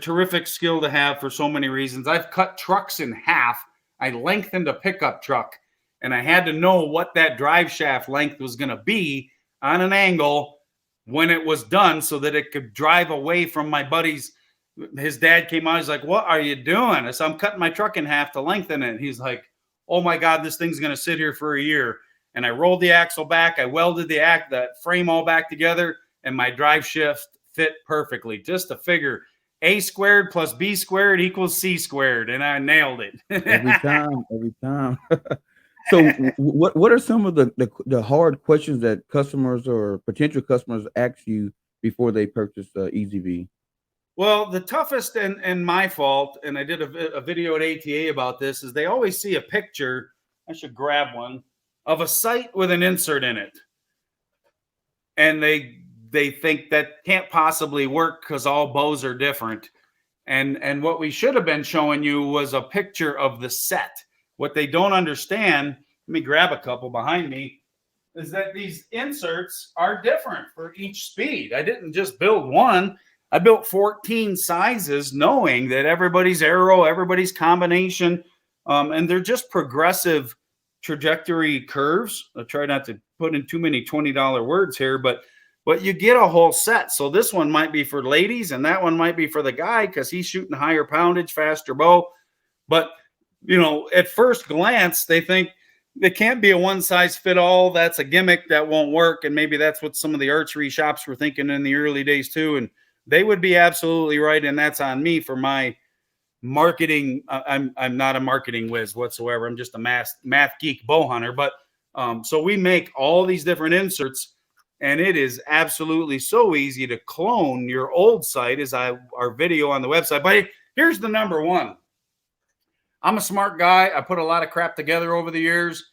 terrific skill to have for so many reasons. I've cut trucks in half. I lengthened a pickup truck, and I had to know what that drive shaft length was going to be on an angle when it was done so that it could drive away from my buddy's. His dad came out. He's like, "What are you doing?" I said, "I'm cutting my truck in half to lengthen it." He's like, "Oh my God, this thing's going to sit here for a year." And I rolled the axle back. I welded that frame all back together, and my drive shaft fit perfectly. Just to figure, A squared plus B squared equals C squared, and I nailed it. Every time. So what are some of the hard questions that customers or potential customers ask you before they purchase EasyV? Well, the toughest and my fault, and I did a video at ATA about this, is they always see a picture, I should grab one, of a sight with an insert in it. And they think that can't possibly work because all bows are different. And what we should have been showing you was a picture of the set. What they don't understand, let me grab a couple behind me, is that these inserts are different for each speed. I didn't just build one. I built 14 sizes, knowing that everybody's arrow, everybody's combination, and they're just progressive trajectory curves. I'll try not to put in too many $20 words here, but you get a whole set. So this one might be for ladies, and that one might be for the guy because he's shooting higher poundage, faster bow. But at first glance, they think it can't be a one size fit all. That's a gimmick that won't work. And maybe that's what some of the archery shops were thinking in the early days too. And they would be absolutely right. And that's on me for my marketing. I'm not a marketing whiz whatsoever. I'm just a math geek bow hunter. But so we make all these different inserts and it is absolutely so easy to clone your old site as our video on the website. But here's the number one. I'm a smart guy. I put a lot of crap together over the years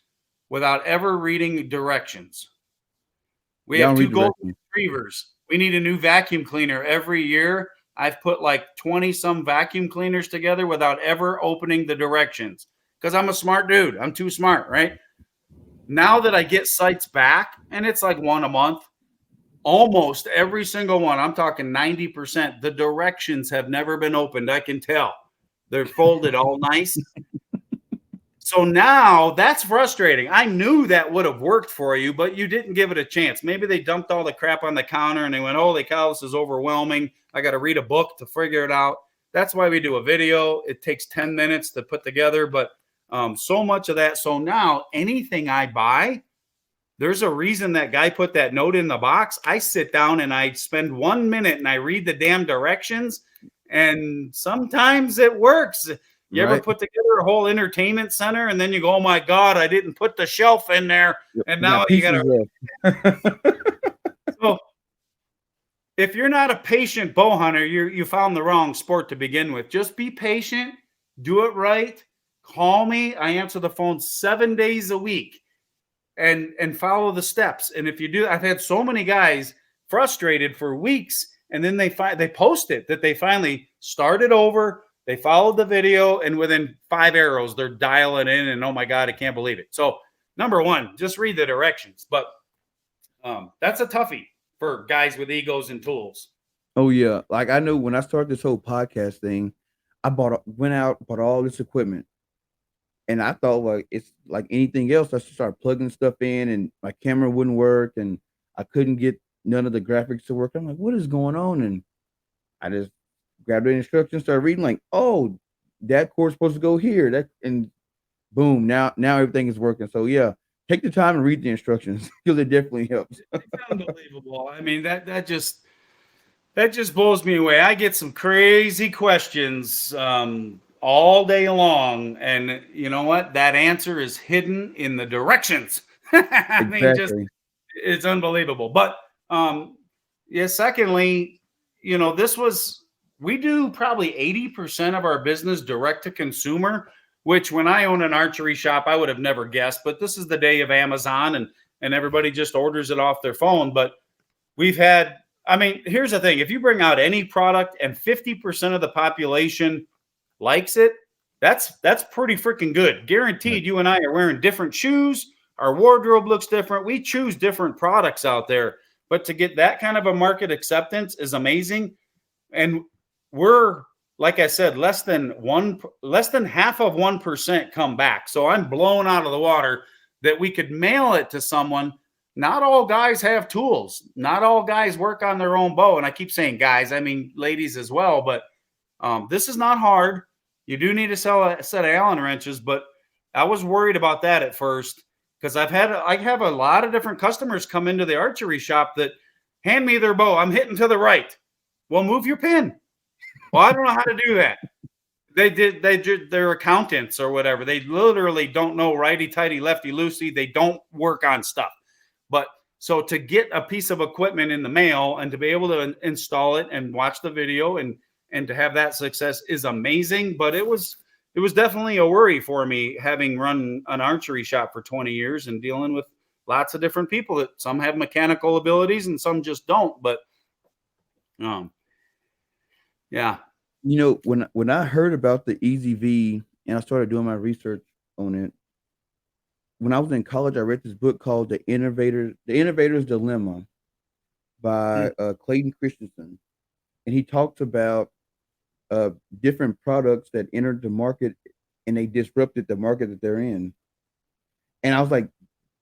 without ever reading directions. We Yeah, I have don't two read golden directions. retrievers. We need a new vacuum cleaner every year. I've put like 20 some vacuum cleaners together without ever opening the directions because I'm a smart dude. I'm too smart, right? Now that I get sites back, and it's like one a month, almost every single one, I'm talking 90%, the directions have never been opened. I can tell. They're folded all nice. So now that's frustrating. I knew that would have worked for you, but you didn't give it a chance. Maybe they dumped all the crap on the counter and they went, holy cow, this is overwhelming. I got to read a book to figure it out. That's why we do a video. It takes 10 minutes to put together, but so much of that. So now anything I buy, there's a reason that guy put that note in the box. I sit down and I spend 1 minute and I read the damn directions, and sometimes it works. You ever Right. put together a whole entertainment center and then you go, oh my God, I didn't put the shelf in there. And You now got you got pieces to. left. So if you're not a patient bow hunter, you found the wrong sport to begin with. Just be patient, do it right. Call me. I answer the phone 7 days a week and follow the steps. And if you do, I've had so many guys frustrated for weeks, and then they post it that they finally started over. They followed the video, and within 5 arrows, they're dialing in, and oh my God, I can't believe it. So, number one, just read the directions. But that's a toughie for guys with egos and tools. Oh yeah, like I know when I started this whole podcast thing, went out, bought all this equipment, and I thought like it's like anything else. I should start plugging stuff in, and my camera wouldn't work, and I couldn't get none of the graphics to work. I'm like, what is going on? And I just grabbed the instructions, started reading, like, oh, that cord's supposed to go here. That and boom, now everything is working. So yeah, take the time and read the instructions because it definitely helps. It's unbelievable. I mean, that just blows me away. I get some crazy questions all day long, and you know what? That answer is hidden in the directions. I mean, just Exactly. it's unbelievable. But yeah. Secondly, we do probably 80% of our business direct to consumer, which when I own an archery shop, I would have never guessed. But this is the day of Amazon, and everybody just orders it off their phone. But we've had. I mean, here's the thing: if you bring out any product and 50% of the population likes it, that's pretty freaking good. Guaranteed. You and I are wearing different shoes. Our wardrobe looks different. We choose different products out there. But to get that kind of a market acceptance is amazing. And we're, like I said, less than half of 1% come back. So I'm blown out of the water that we could mail it to someone. Not all guys have tools. Not all guys work on their own bow. And I keep saying guys, I mean ladies as well. But this is not hard. You do need to sell a set of Allen wrenches, but I was worried about that at first because I have a lot of different customers come into the archery shop that hand me their bow. I'm hitting to the right. Well, move your pin. Well, I don't know how to do that. They're accountants or whatever. They literally don't know righty tighty, lefty loosey. They don't work on stuff. But so to get a piece of equipment in the mail and to be able to install it and watch the video and to have that success is amazing. But it was definitely a worry for me, having run an archery shop for 20 years and dealing with lots of different people that some have mechanical abilities and some just don't. But yeah. You know, when I heard about the Easy V and I started doing my research on it, when I was in college, I read this book called The Innovator's Dilemma by Clayton Christensen, and he talks about different products that entered the market and they disrupted the market that they're in. And I was like,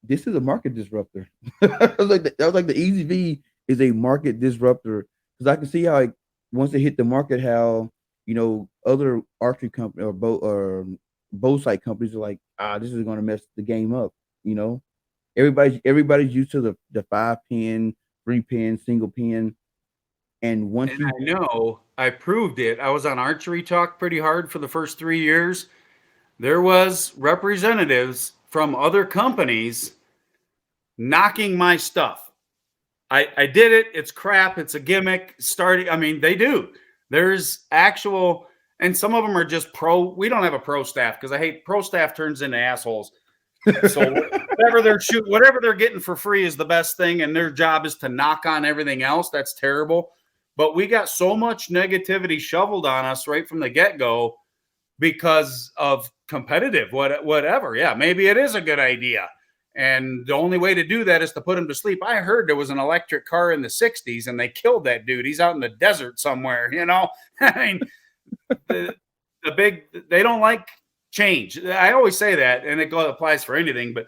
this is a market disruptor. I was like, the Easy V is a market disruptor because I can see how once they hit the market, how other archery company or bow site companies are like, this is going to mess the game up. Everybody's used to the 5-pin, 3-pin, single pin, and once I know I proved it. I was on Archery Talk pretty hard for the first 3 years. There was representatives from other companies knocking my stuff. I did it. It's crap. It's a gimmick. Starting. I mean, they do. There's actual, and some of them are just pro. We don't have a pro staff because I hate pro staff turns into assholes. So whatever they're getting for free is the best thing, and their job is to knock on everything else. That's terrible. But we got so much negativity shoveled on us right from the get-go because of competitive whatever. Yeah, maybe it is a good idea. And the only way to do that is to put him to sleep. I heard there was an electric car in the 60s and they killed that dude. He's out in the desert somewhere, you know? I mean, they don't like change. I always say that, and it applies for anything, but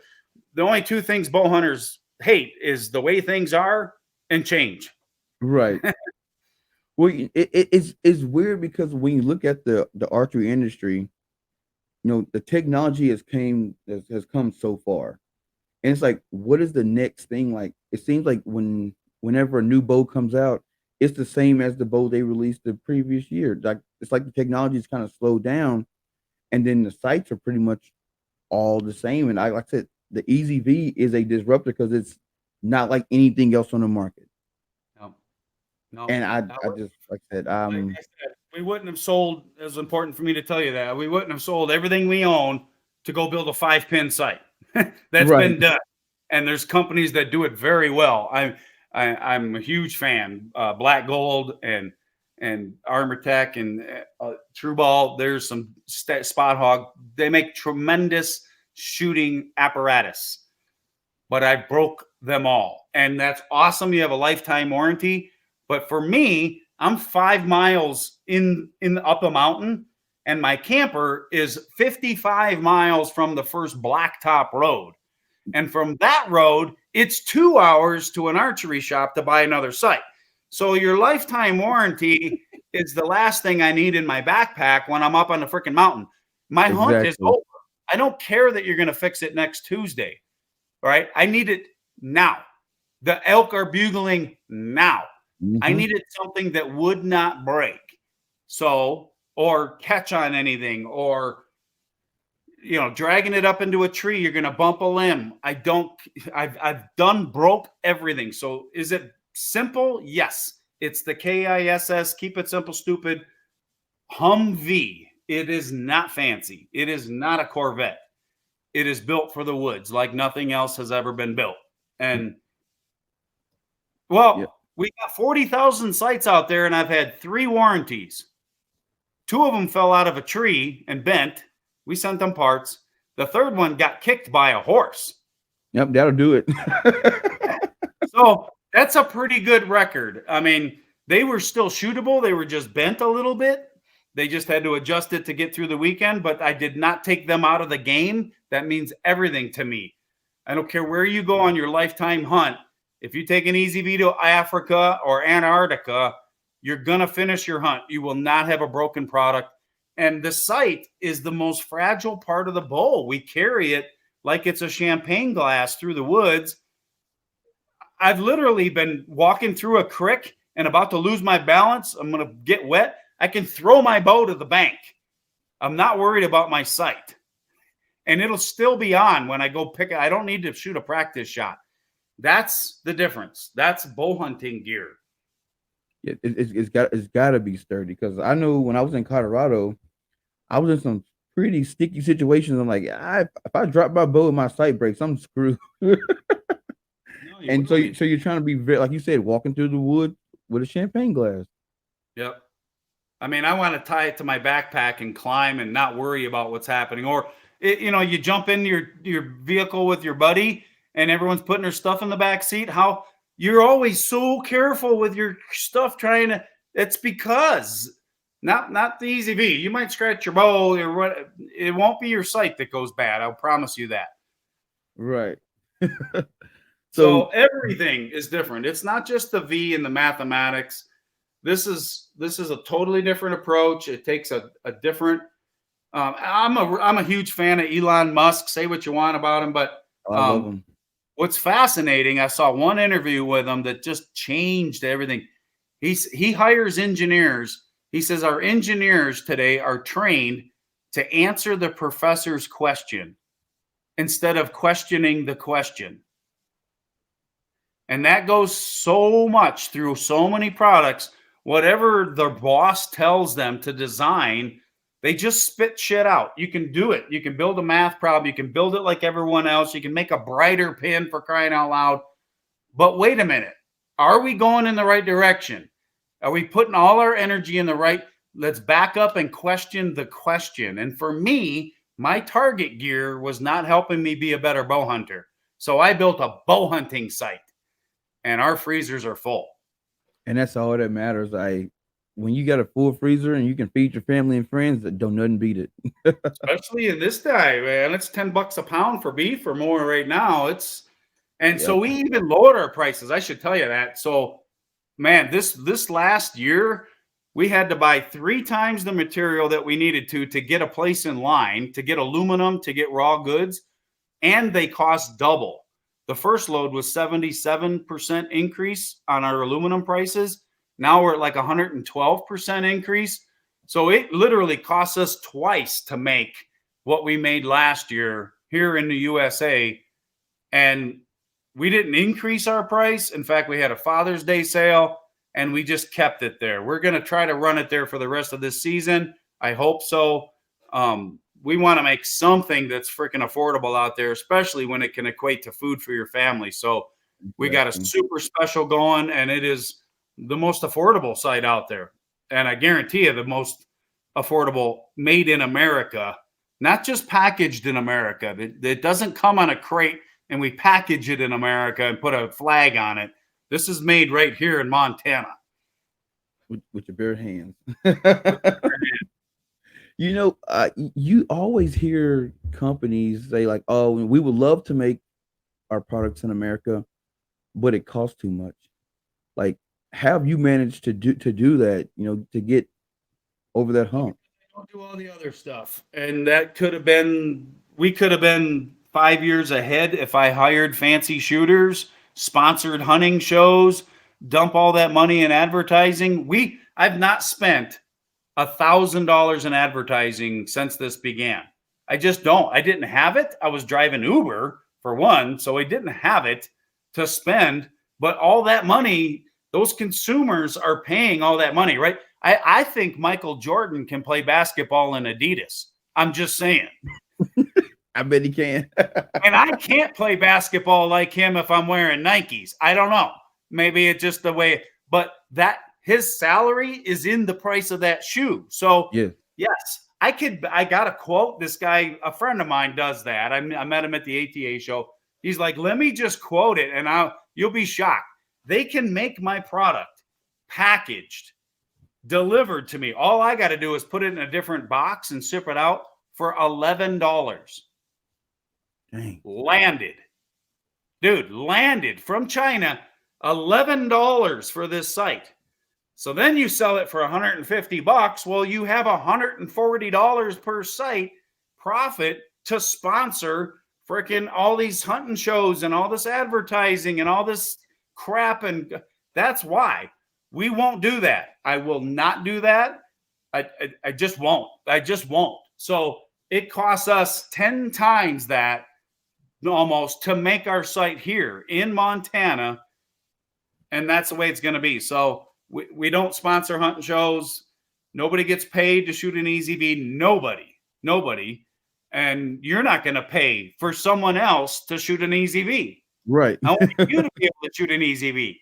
the only two things bow hunters hate is the way things are and change. Right. Well, it's weird because when you look at the archery industry, the technology has come so far. And it's like, what is the next thing? Like, it seems like whenever a new bow comes out, it's the same as the bow they released the previous year. Like, it's like the technology is kind of slowed down, and then the sights are pretty much all the same. And like I said, the Easy V is a disruptor because it's not like anything else on the market. No. And I just like I said, we wouldn't have sold. It was important for me to tell you that we wouldn't have sold everything we own to go build a 5-pin sight. That's right. been done, and there's companies that do it very well. I'm a huge fan. Black Gold and Armortech and True Ball. There's some Spot Hog. They make tremendous shooting apparatus, but I broke them all, and that's awesome. You have a lifetime warranty. But for me, I'm 5 miles in up a mountain, and my camper is 55 miles from the first blacktop road. And from that road, it's 2 hours to an archery shop to buy another sight. So your lifetime warranty is the last thing I need in my backpack when I'm up on the freaking mountain. My hunt is over. I don't care that you're going to fix it next Tuesday. All right. I need it now. The elk are bugling now. Mm-hmm. I needed something that would not break. So, or catch on anything, or, dragging it up into a tree, you're going to bump a limb. I've done broke everything. So is it simple? Yes. It's the KISS, keep it simple, stupid Humvee. It is not fancy. It is not a Corvette. It is built for the woods like nothing else has ever been built. And we got 40,000 sights out there, and I've had 3 warranties. 2 of them fell out of a tree and bent. We sent them parts. The third one got kicked by a horse. Yep, that'll do it. So that's a pretty good record. I mean, they were still shootable. They were just bent a little bit. They just had to adjust it to get through the weekend, but I did not take them out of the game. That means everything to me. I don't care where you go on your lifetime hunt. If you take an Easy V to Africa or Antarctica, you're going to finish your hunt. You will not have a broken product. And the sight is the most fragile part of the bow. We carry it like it's a champagne glass through the woods. I've literally been walking through a creek and about to lose my balance. I'm going to get wet. I can throw my bow to the bank. I'm not worried about my sight. And it'll still be on when I go pick it. I don't need to shoot a practice shot. That's the difference. That's bow hunting gear. It's got to be sturdy, because I know when I was in Colorado, I was in some pretty sticky situations. I'm like, if I drop my bow and my sight breaks, I'm screwed. And so you're trying to be very, like you said, walking through the wood with a champagne glass. Yep. I mean, I want to tie it to my backpack and climb and not worry about what's happening. Or, you jump in your vehicle with your buddy and everyone's putting their stuff in the back seat. How you're always so careful with your stuff it's because not the Easy V. You might scratch your bow, or it won't be your sight that goes bad. I'll promise you that. Right. So everything is different. It's not just the V and the mathematics. This is a totally different approach. It takes a different. I'm a huge fan of Elon Musk. Say what you want about him, but I love him. What's fascinating, I saw one interview with him that just changed everything. He hires engineers. He says our engineers today are trained to answer the professor's question instead of questioning the question. And that goes so much through so many products. Whatever the boss tells them to design, they just spit shit out. You can do it. You can build a math problem. You can build it like everyone else. You can make a brighter pin, for crying out loud. But wait a minute. Are we going in the right direction? Are we putting all our energy in the right? Let's back up and question the question. And for me, my target gear was not helping me be a better bow hunter. So I built a bow hunting site, and our freezers are full. And that's all that matters. When you got a full freezer and you can feed your family and friends, that don't nothing beat it. Especially in this day, man. It's $10 a pound for beef or more right now. So Yep. we even lowered our prices. I should tell you that. So, man, this last year we had to buy 3 times the material that we needed to get a place in line, to get aluminum, to get raw goods, and they cost double. The first load was 77% increase on our aluminum prices. Now we're at like 112% increase. So it literally costs us twice to make what we made last year here in the USA. And we didn't increase our price. In fact, we had a Father's Day sale and we just kept it there. We're going to try to run it there for the rest of this season. I hope so. We want to make something that's freaking affordable out there, especially when it can equate to food for your family. So we got a Exactly. super special going, and it is the most affordable site out there. And I guarantee you the most affordable, made in America, not just packaged in America. It doesn't come on a crate and we package it in America and put a flag on it. This is made right here in Montana. With your bare hands. You always hear companies say like, "Oh, we would love to make our products in America, but it costs too much." Like, have you managed to do that? To get over that hump. Don't do all the other stuff. And we could have been 5 years ahead if I hired fancy shooters, sponsored hunting shows, dump all that money in advertising. I've not spent $1,000 in advertising since this began. I just don't. I didn't have it. I was driving Uber for one, so I didn't have it to spend. But all that money, those consumers are paying all that money, right? I think Michael Jordan can play basketball in Adidas. I'm just saying. I bet he can. And I can't play basketball like him if I'm wearing Nikes. I don't know. Maybe it's just the way, but that his salary is in the price of that shoe. So Yeah. yes, I got a quote. This guy, a friend of mine does that. I met him at the ATA show. He's like, let me just quote it and you'll be shocked. They can make my product packaged, delivered to me. All I got to do is put it in a different box and ship it out for $11. Dang. Landed. Dude, landed from China, $11 for this site. So then you sell it for $150. Well, you have $140 per site profit to sponsor freaking all these hunting shows and all this advertising and all this crap. And that's why we won't do that. I will not do that. I just won't. I just won't. So it costs us 10 times that almost to make our site here in Montana. And that's the way it's going to be. So we don't sponsor hunting shows. Nobody gets paid to shoot an EZV. Nobody. And you're not going to pay for someone else to shoot an EZV. Right. I want you to be able to shoot an EZV.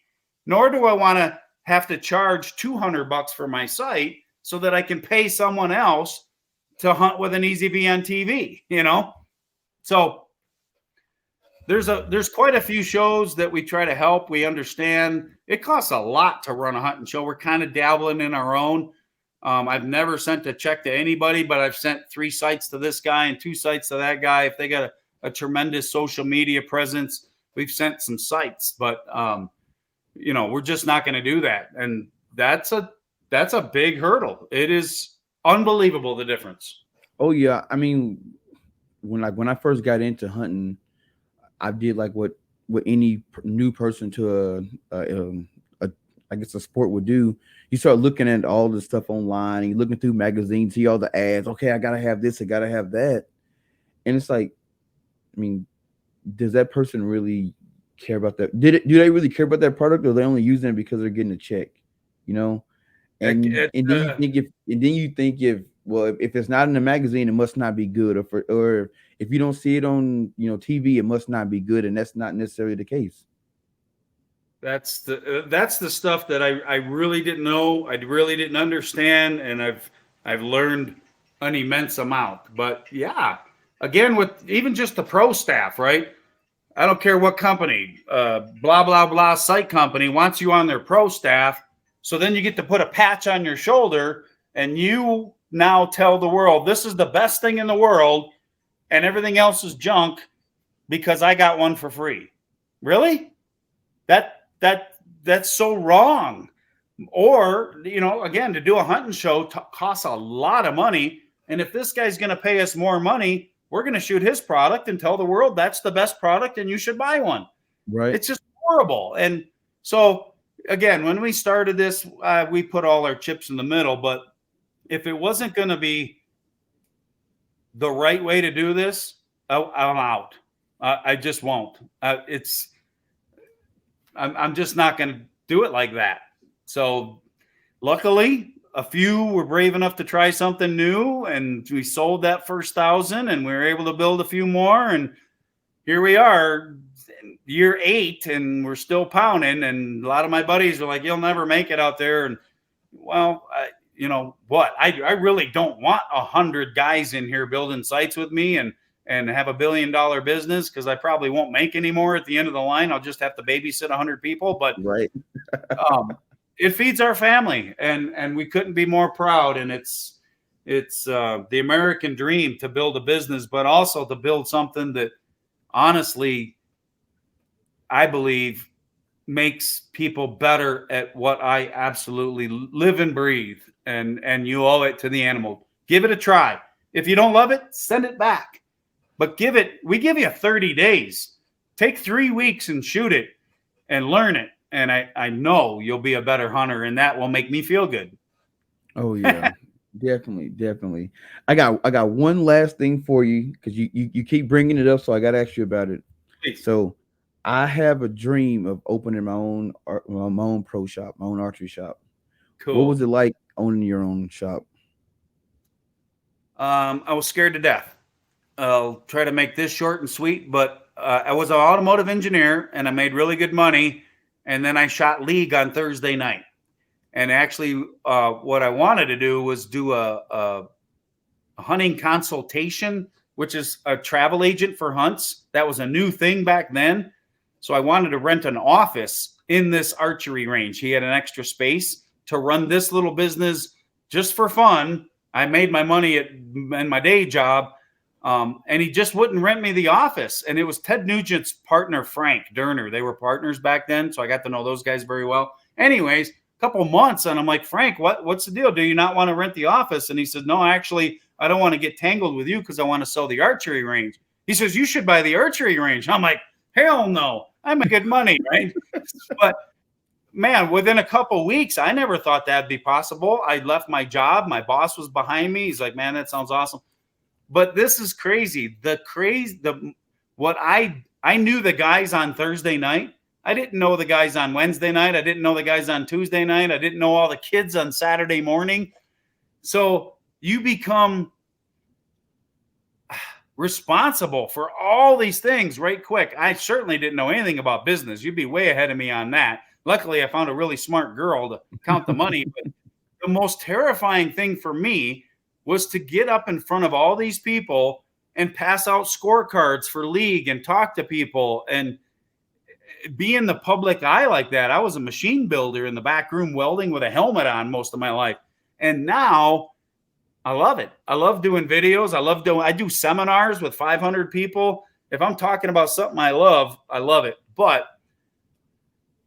Nor do I want to have to charge $200 for my site so that I can pay someone else to hunt with an EZV on TV, So there's quite a few shows that we try to help. We understand it costs a lot to run a hunting show. We're kind of dabbling in our own. I've never sent a check to anybody, but I've sent 3 sites to this guy and 2 sites to that guy. If they got a tremendous social media presence, we've sent some sites, but we're just not going to do that. And that's a big hurdle. It is unbelievable the difference. Oh yeah. I mean, when I first got into hunting, I did like what any new person to I guess a sport would do. You start looking at all this stuff online, and you're looking through magazines, see all the ads. Okay, I gotta have this, I gotta have that, and it's like, I mean, does that person really care about that. Do they really care about that product, or they only using it because they're getting a check? You know, and then you think if well, if it's not in the magazine, it must not be good, or if you don't see it on TV, it must not be good, and that's not necessarily the case. That's the stuff that I really didn't know. I really didn't understand, and I've learned an immense amount. But yeah, again, with even just the pro staff, right? I don't care what company, blah blah blah site company wants you on their pro staff. So then you get to put a patch on your shoulder, and you now tell the world this is the best thing in the world, and everything else is junk because I got one for free. Really? That's so wrong. Or, again, to do a hunting show costs a lot of money. And if this guy's going to pay us more money, we're going to shoot his product and tell the world that's the best product and you should buy one. Right. It's just horrible. And so, again, when we started this, we put all our chips in the middle. But if it wasn't going to be the right way to do this, I'm out. I just won't. I'm just not going to do it like that. So luckily, a few were brave enough to try something new, and we sold that first 1,000, and we were able to build a few more. And here we are, year 8, and we're still pounding. And a lot of my buddies are like, "You'll never make it out there." And well, you know what? I really don't want 100 guys in here building sites with me and have $1 billion business, because I probably won't make any more at the end of the line. I'll just have to babysit 100 people. But right. It feeds our family, and we couldn't be more proud. And it's the American dream to build a business, but also to build something that honestly, I believe, makes people better at what I absolutely live and breathe. And you owe it to the animal. Give it a try. If you don't love it, send it back. But we give you 30 days. Take 3 weeks and shoot it and learn it. And I know you'll be a better hunter, and that will make me feel good. Oh yeah. Definitely. I got one last thing for you, because you keep bringing it up, so I got to ask you about it. Please. So I have a dream of opening my own pro shop, my own archery shop. Cool. What was it like owning your own shop? I was scared to death. I'll try to make this short and sweet, but I was an automotive engineer, and I made really good money. And then I shot league on Thursday night. And actually, what I wanted to do was do a hunting consultation, which is a travel agent for hunts. That was a new thing back then. So I wanted to rent an office in this archery range. He had an extra space to run this little business just for fun. I made my money in my day job. And he just wouldn't rent me the office. And it was Ted Nugent's partner, Frank Durner. They were partners back then, so I got to know those guys very well. Anyways, a couple months, and I'm like, Frank, what's the deal? Do you not want to rent the office? And he said, no, actually, I don't want to get tangled with you because I want to sell the archery range. He says, you should buy the archery range. I'm like, hell no. I make good money, right? But man, within a couple weeks, I never thought that'd be possible. I left my job. My boss was behind me. He's like, man, that sounds awesome. But this is crazy. What I knew the guys on Thursday night. I didn't know the guys on Wednesday night. I didn't know the guys on Tuesday night. I didn't know all the kids on Saturday morning. So you become responsible for all these things right quick. I certainly didn't know anything about business. You'd be way ahead of me on that. Luckily, I found a really smart girl to count the money. But the most terrifying thing for me was to get up in front of all these people and pass out scorecards for league and talk to people and be in the public eye like that. I was a machine builder in the back room welding with a helmet on most of my life. And now I love it. I love doing videos. I do seminars with 500 people. If I'm talking about something I love it. But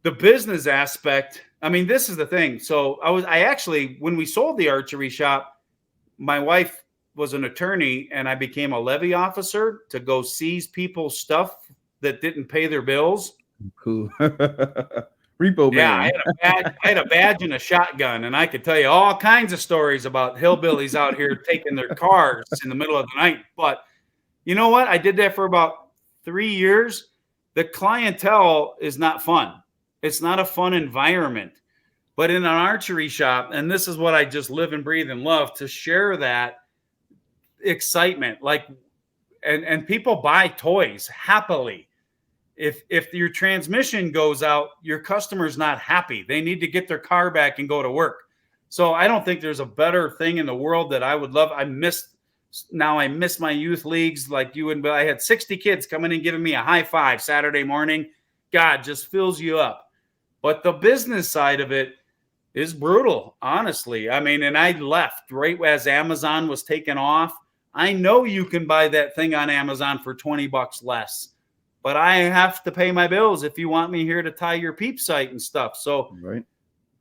the business aspect, I mean, this is the thing. So I actually, when we sold the archery shop, my wife was an attorney, and I became a levy officer to go seize people's stuff that didn't pay their bills. Cool. Repo man. Yeah, I had a badge and a shotgun, and I could tell you all kinds of stories about hillbillies out here taking their cars in the middle of the night. But you know what? I did that for about 3 years. the clientele is not fun. It's not a fun environment. But in an archery shop, and this is what I just live and breathe and love, to share that excitement. Like, and people buy toys happily. If your transmission goes out, your customer's not happy. They need to get their car back and go to work. So I don't think there's a better thing in the world that I would love. I miss my youth leagues like you would. But I had 60 kids coming and giving me a high five Saturday morning. God, just fills you up. But the business side of it is brutal, honestly. I mean, and I left right as Amazon was taking off. I know you can buy that thing on Amazon for $20 less, but I have to pay my bills if you want me here to tie your peep sight and stuff. So Right.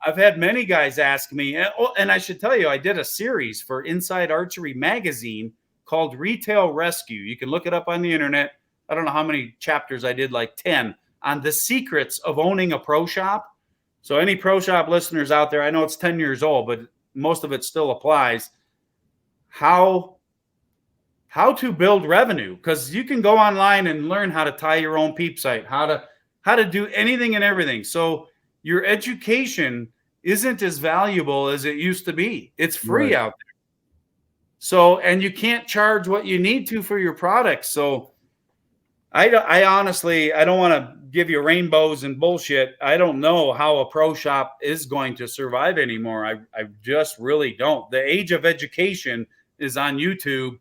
I've had many guys ask me, and I should tell you, I did a series for Inside Archery magazine called Retail Rescue. You can look it up on the internet. I don't know how many chapters I did, like 10, on the secrets of owning a pro shop. So any pro shop listeners out there, I know it's 10 years old, but most of it still applies. How to build revenue, because you can go online and learn how to tie your own peep sight, how to do anything and everything. So your education isn't as valuable as it used to be. It's free out there. So, and you can't charge what you need to for your products. So I honestly, I don't want to give you rainbows and bullshit. I don't know how a pro shop is going to survive anymore. I just really don't. The age of education is on YouTube,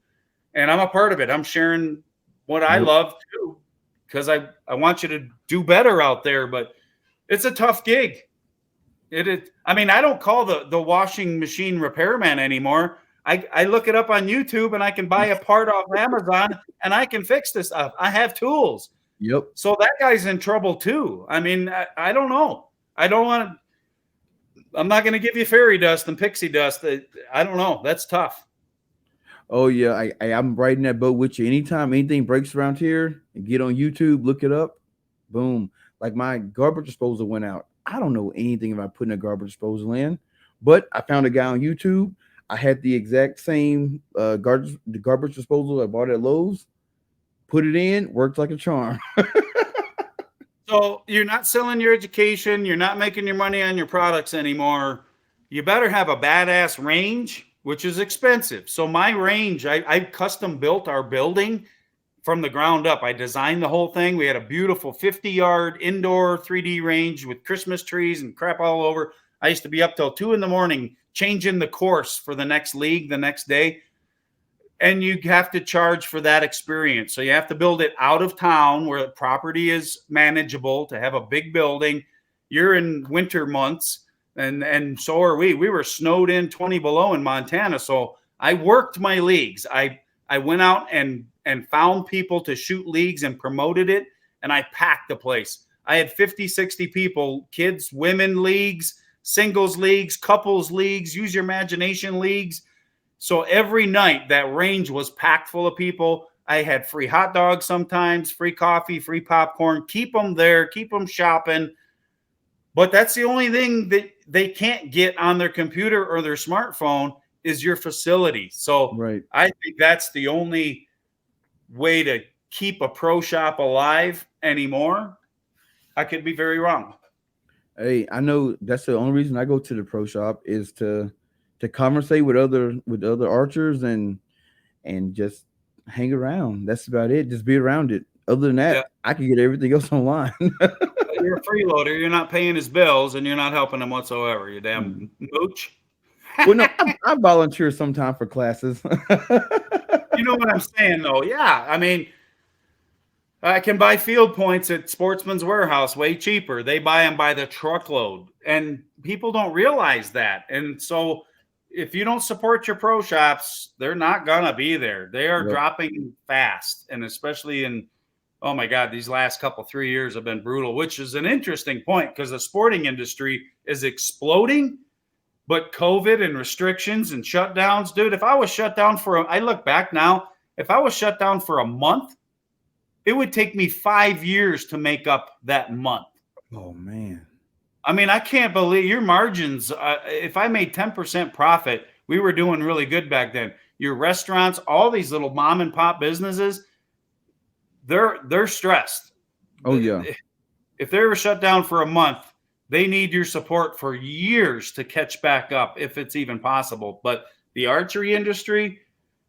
and I'm a part of it. I'm sharing what I love too, because I want you to do better out there. But it's a tough gig. It is. I mean, I don't call the washing machine repairman anymore. I look it up on YouTube, and I can buy a part off Amazon, and I can fix this stuff. I have tools. Yep. So that guy's in trouble too. I mean, I don't know. I don't want to. I'm not going to give you fairy dust and pixie dust. I don't know. That's tough. Oh yeah, I'm right in that boat with you. Anytime anything breaks around here, get on YouTube, look it up, boom. Like my garbage disposal went out. I don't know anything about putting a garbage disposal in, but I found a guy on YouTube. I had the exact same garbage disposal I bought at Lowe's. Put it in, worked like a charm. So you're not selling your education. You're not making your money on your products anymore. You better have a badass range, which is expensive. So my range, I custom built our building from the ground up. I designed the whole thing. We had a beautiful 50-yard indoor 3D range with Christmas trees and crap all over. I used to be up till 2 a.m. changing the course for the next league the next day. And you have to charge for that experience. So you have to build it out of town where the property is manageable to have a big building. You're in winter months, and so are we. We were snowed in 20 below in Montana. So I worked my leagues. I went out and found people to shoot leagues and promoted it, and I packed the place. I had 50, 60 people, kids, women leagues, singles leagues, couples leagues, use your imagination leagues. So every night that range was packed full of people. I had free hot dogs sometimes, free coffee, free popcorn. Keep them there, keep them shopping. But that's the only thing that they can't get on their computer or their smartphone is your facility. So I think that's the only way to keep a pro shop alive anymore. I could be very wrong. Hey, I know that's the only reason I go to the pro shop is to conversate with other archers and just hang around. That's about it. Just be around it. Other than that, I can get everything else online. You're a freeloader. You're not paying his bills, and you're not helping him whatsoever. You damn mooch. Well, no, I volunteer sometime for classes. You know what I'm saying, though? Yeah, I mean, I can buy field points at Sportsman's Warehouse way cheaper. They buy them by the truckload, and people don't realize that. And so if you don't support your pro shops, they're not going to be there. They are dropping fast, and especially in, oh my God, these last 3 years have been brutal, which is an interesting point because the sporting industry is exploding, but COVID and restrictions and shutdowns, dude, if I was shut down I look back now, if I was shut down for a month, it would take me 5 years to make up that month. Oh, man. I mean, I can't believe your margins. If I made 10% profit, we were doing really good back then. Your restaurants, all these little mom and pop businesses, they're stressed. Oh yeah. If they're ever shut down for a month, they need your support for years to catch back up, if it's even possible. But the archery industry,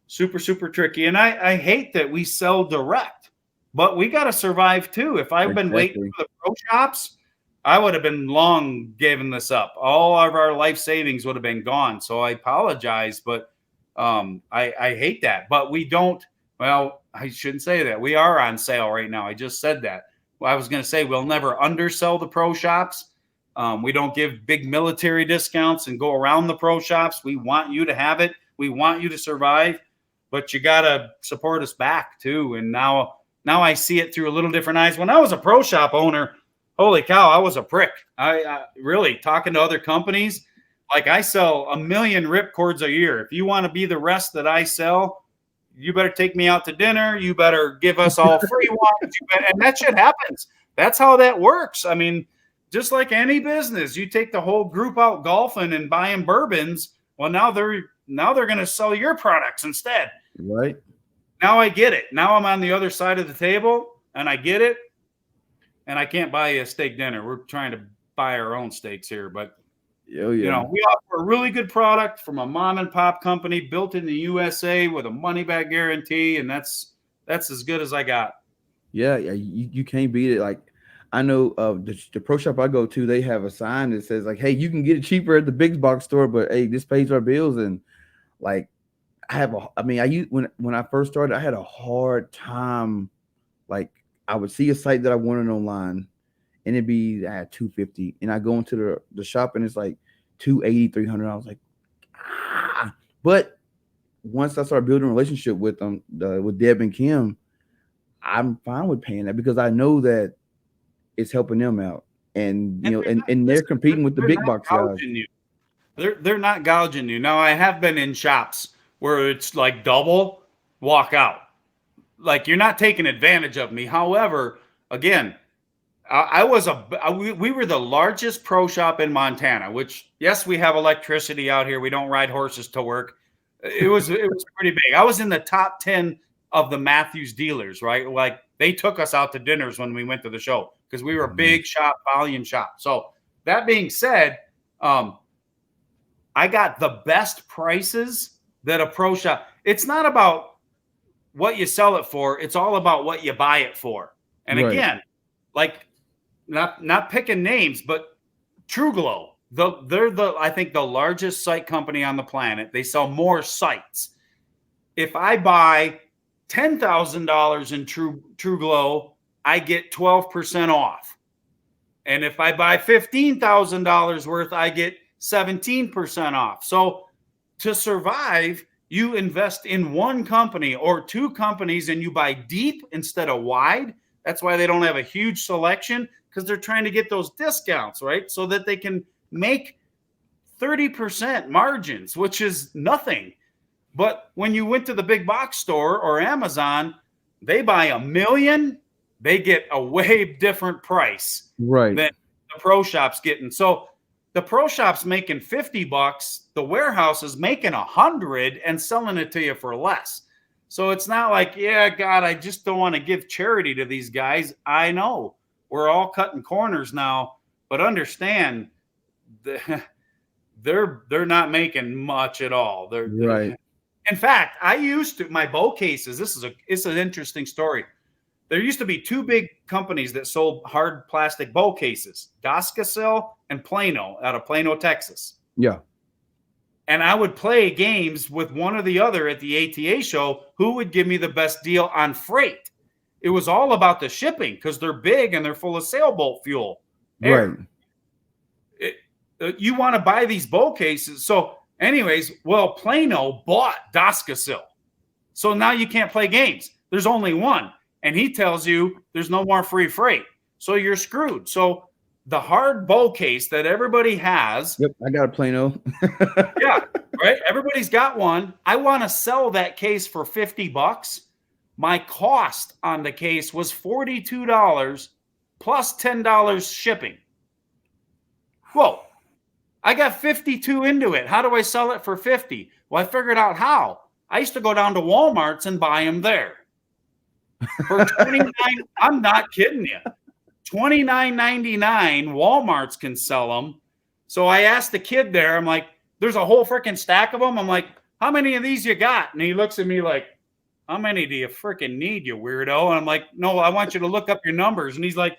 super, super tricky. And I hate that we sell direct, but we got to survive too. If I've been waiting Exactly. for the pro shops, I would have been long giving this up. All of our life savings would have been gone. So I apologize, but I hate that. But we don't, well, I shouldn't say that. We are on sale right now. I just said that. Well, I was going to say we'll never undersell the pro shops. We don't give big military discounts and go around the pro shops. We want you to have it. We want you to survive, but you got to support us back too. And now I see it through a little different eyes. When I was a pro shop owner, holy cow, I was a prick. I really talking to other companies. Like I sell 1 million rip cords a year. If you want to be the rest that I sell, you better take me out to dinner. You better give us all free ones. And that shit happens. That's how that works. I mean, just like any business, you take the whole group out golfing and buying bourbons. Well, now they're going to sell your products instead. Right. Now I get it. Now I'm on the other side of the table and I get it. And I can't buy you a steak dinner. We're trying to buy our own steaks here, but Oh yeah. you know, we offer a really good product from a mom and pop company built in the USA with a money back guarantee, and that's as good as I got. Yeah, you can't beat it. Like I know the pro shop I go to, they have a sign that says like, "Hey, you can get it cheaper at the big box store, but hey, this pays our bills." And like, when I first started, I had a hard time. Like, I would see a site that I wanted online, and it'd be at 250, and I go into the shop and it's like 280, 300. I was like, ah. But once I started building a relationship with them, with Deb and Kim, I'm fine with paying that because I know that it's helping them out, and you know, and they're competing with the big box guys. You. They're not gouging you. Now I have been in shops where it's like double, walk out. Like you're not taking advantage of me. However, again, we were the largest pro shop in Montana, which yes, we have electricity out here. We don't ride horses to work. It was pretty big. I was in the top 10 of the Matthews dealers, right? Like they took us out to dinners when we went to the show because we were a big shop, volume shop. So that being said, I got the best prices that a pro shop. It's not about what you sell it for. It's all about what you buy it for. And again, like not picking names, but TrueGlow. They're I think the largest sight company on the planet. They sell more sights. If I buy $10,000 in TrueGlow, I get 12% off. And if I buy $15,000 worth, I get 17% off. So to survive, you invest in one company or two companies and you buy deep instead of wide. That's why they don't have a huge selection, because they're trying to get those discounts, right? So that they can make 30% margins, which is nothing. But when you went to the big box store or Amazon, they buy 1 million, they get a way different price than the pro shop's getting. So the pro shop's making $50, the warehouse is making 100 and selling it to you for less. So it's not like, yeah, God, I just don't want to give charity to these guys. I know we're all cutting corners now, but understand they're not making much at all. They're in fact, I used to, my bow cases, it's an interesting story. There used to be two big companies that sold hard plastic bow cases, Doskassil and Plano, out of Plano, Texas. Yeah. And I would play games with one or the other at the ATA show, who would give me the best deal on freight. It was all about the shipping because they're big and they're full of sailboat fuel. Right. You want to buy these bow cases. So anyways, well, Plano bought Doskassil. So now you can't play games. There's only one. And he tells you there's no more free freight. So you're screwed. So the hard bow case that everybody has. Yep, I got a Plano. Yeah, right. Everybody's got one. I want to sell that case for $50. My cost on the case was $42 plus $10 shipping. Whoa. I got 52 into it. How do I sell it for 50? Well, I figured out how. I used to go down to Walmart's and buy them there. For $29, I'm not kidding you. $29.99. Walmarts can sell them. So I asked the kid there, I'm like, there's a whole freaking stack of them. I'm like, how many of these you got? And he looks at me like, how many do you freaking need, you weirdo? And I'm like, no, I want you to look up your numbers. And he's like,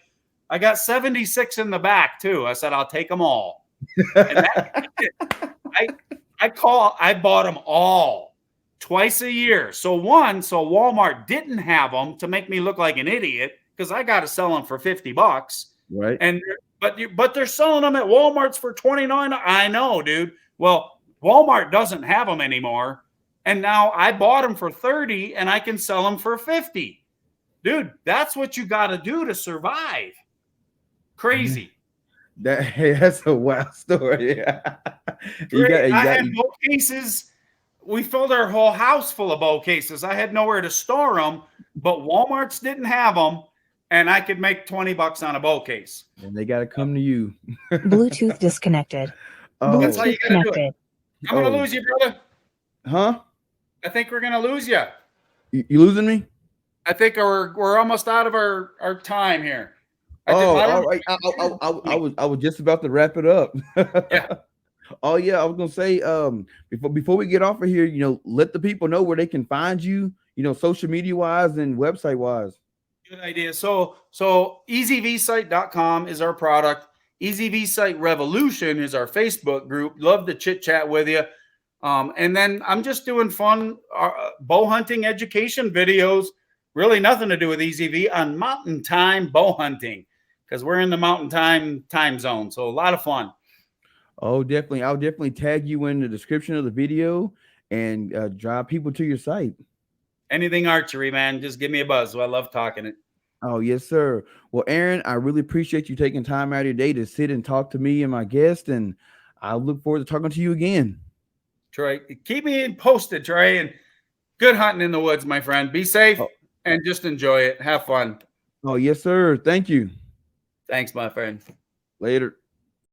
I got 76 in the back too. I said, I'll take them all. And I bought them all twice a year. So Walmart didn't have them to make me look like an idiot because I got to sell them for $50. Right. And but they're selling them at Walmart's for $29. I know, dude. Well, Walmart doesn't have them anymore. And now I bought them for $30 and I can sell them for $50. Dude, that's what you got to do to survive. Crazy. That's a wild story. I had bow cases. We filled our whole house full of bow cases. I had nowhere to store them, but Walmart's didn't have them, and I could make $20 on a bow case. And they got to come to you. Bluetooth disconnected. Oh. That's how you got to do it. I'm going to lose you, brother. Huh? I think we're going to lose you. You losing me? I think we're almost out of our time here. All right. I was just about to wrap it up. Yeah. Oh yeah, I was gonna say before we get off of here, let the people know where they can find you, social media wise and website wise. Good idea. So easyvsight.com is our product. EasyVsight Revolution is our Facebook group. Love to chit chat with you. And then I'm just doing fun bow hunting education videos. Really nothing to do with EasyV on mountain time bow hunting because we're in the mountain time zone. So a lot of fun. Oh, definitely. I'll definitely tag you in the description of the video and drive people to your site. Anything archery, man. Just give me a buzz. I love talking it. Oh, yes, sir. Well, Aaron, I really appreciate you taking time out of your day to sit and talk to me and my guest. And I look forward to talking to you again. Trey, keep me posted, Trey. And good hunting in the woods, my friend. Be safe and just enjoy it. Have fun. Oh, yes, sir. Thank you. Thanks, my friend. Later.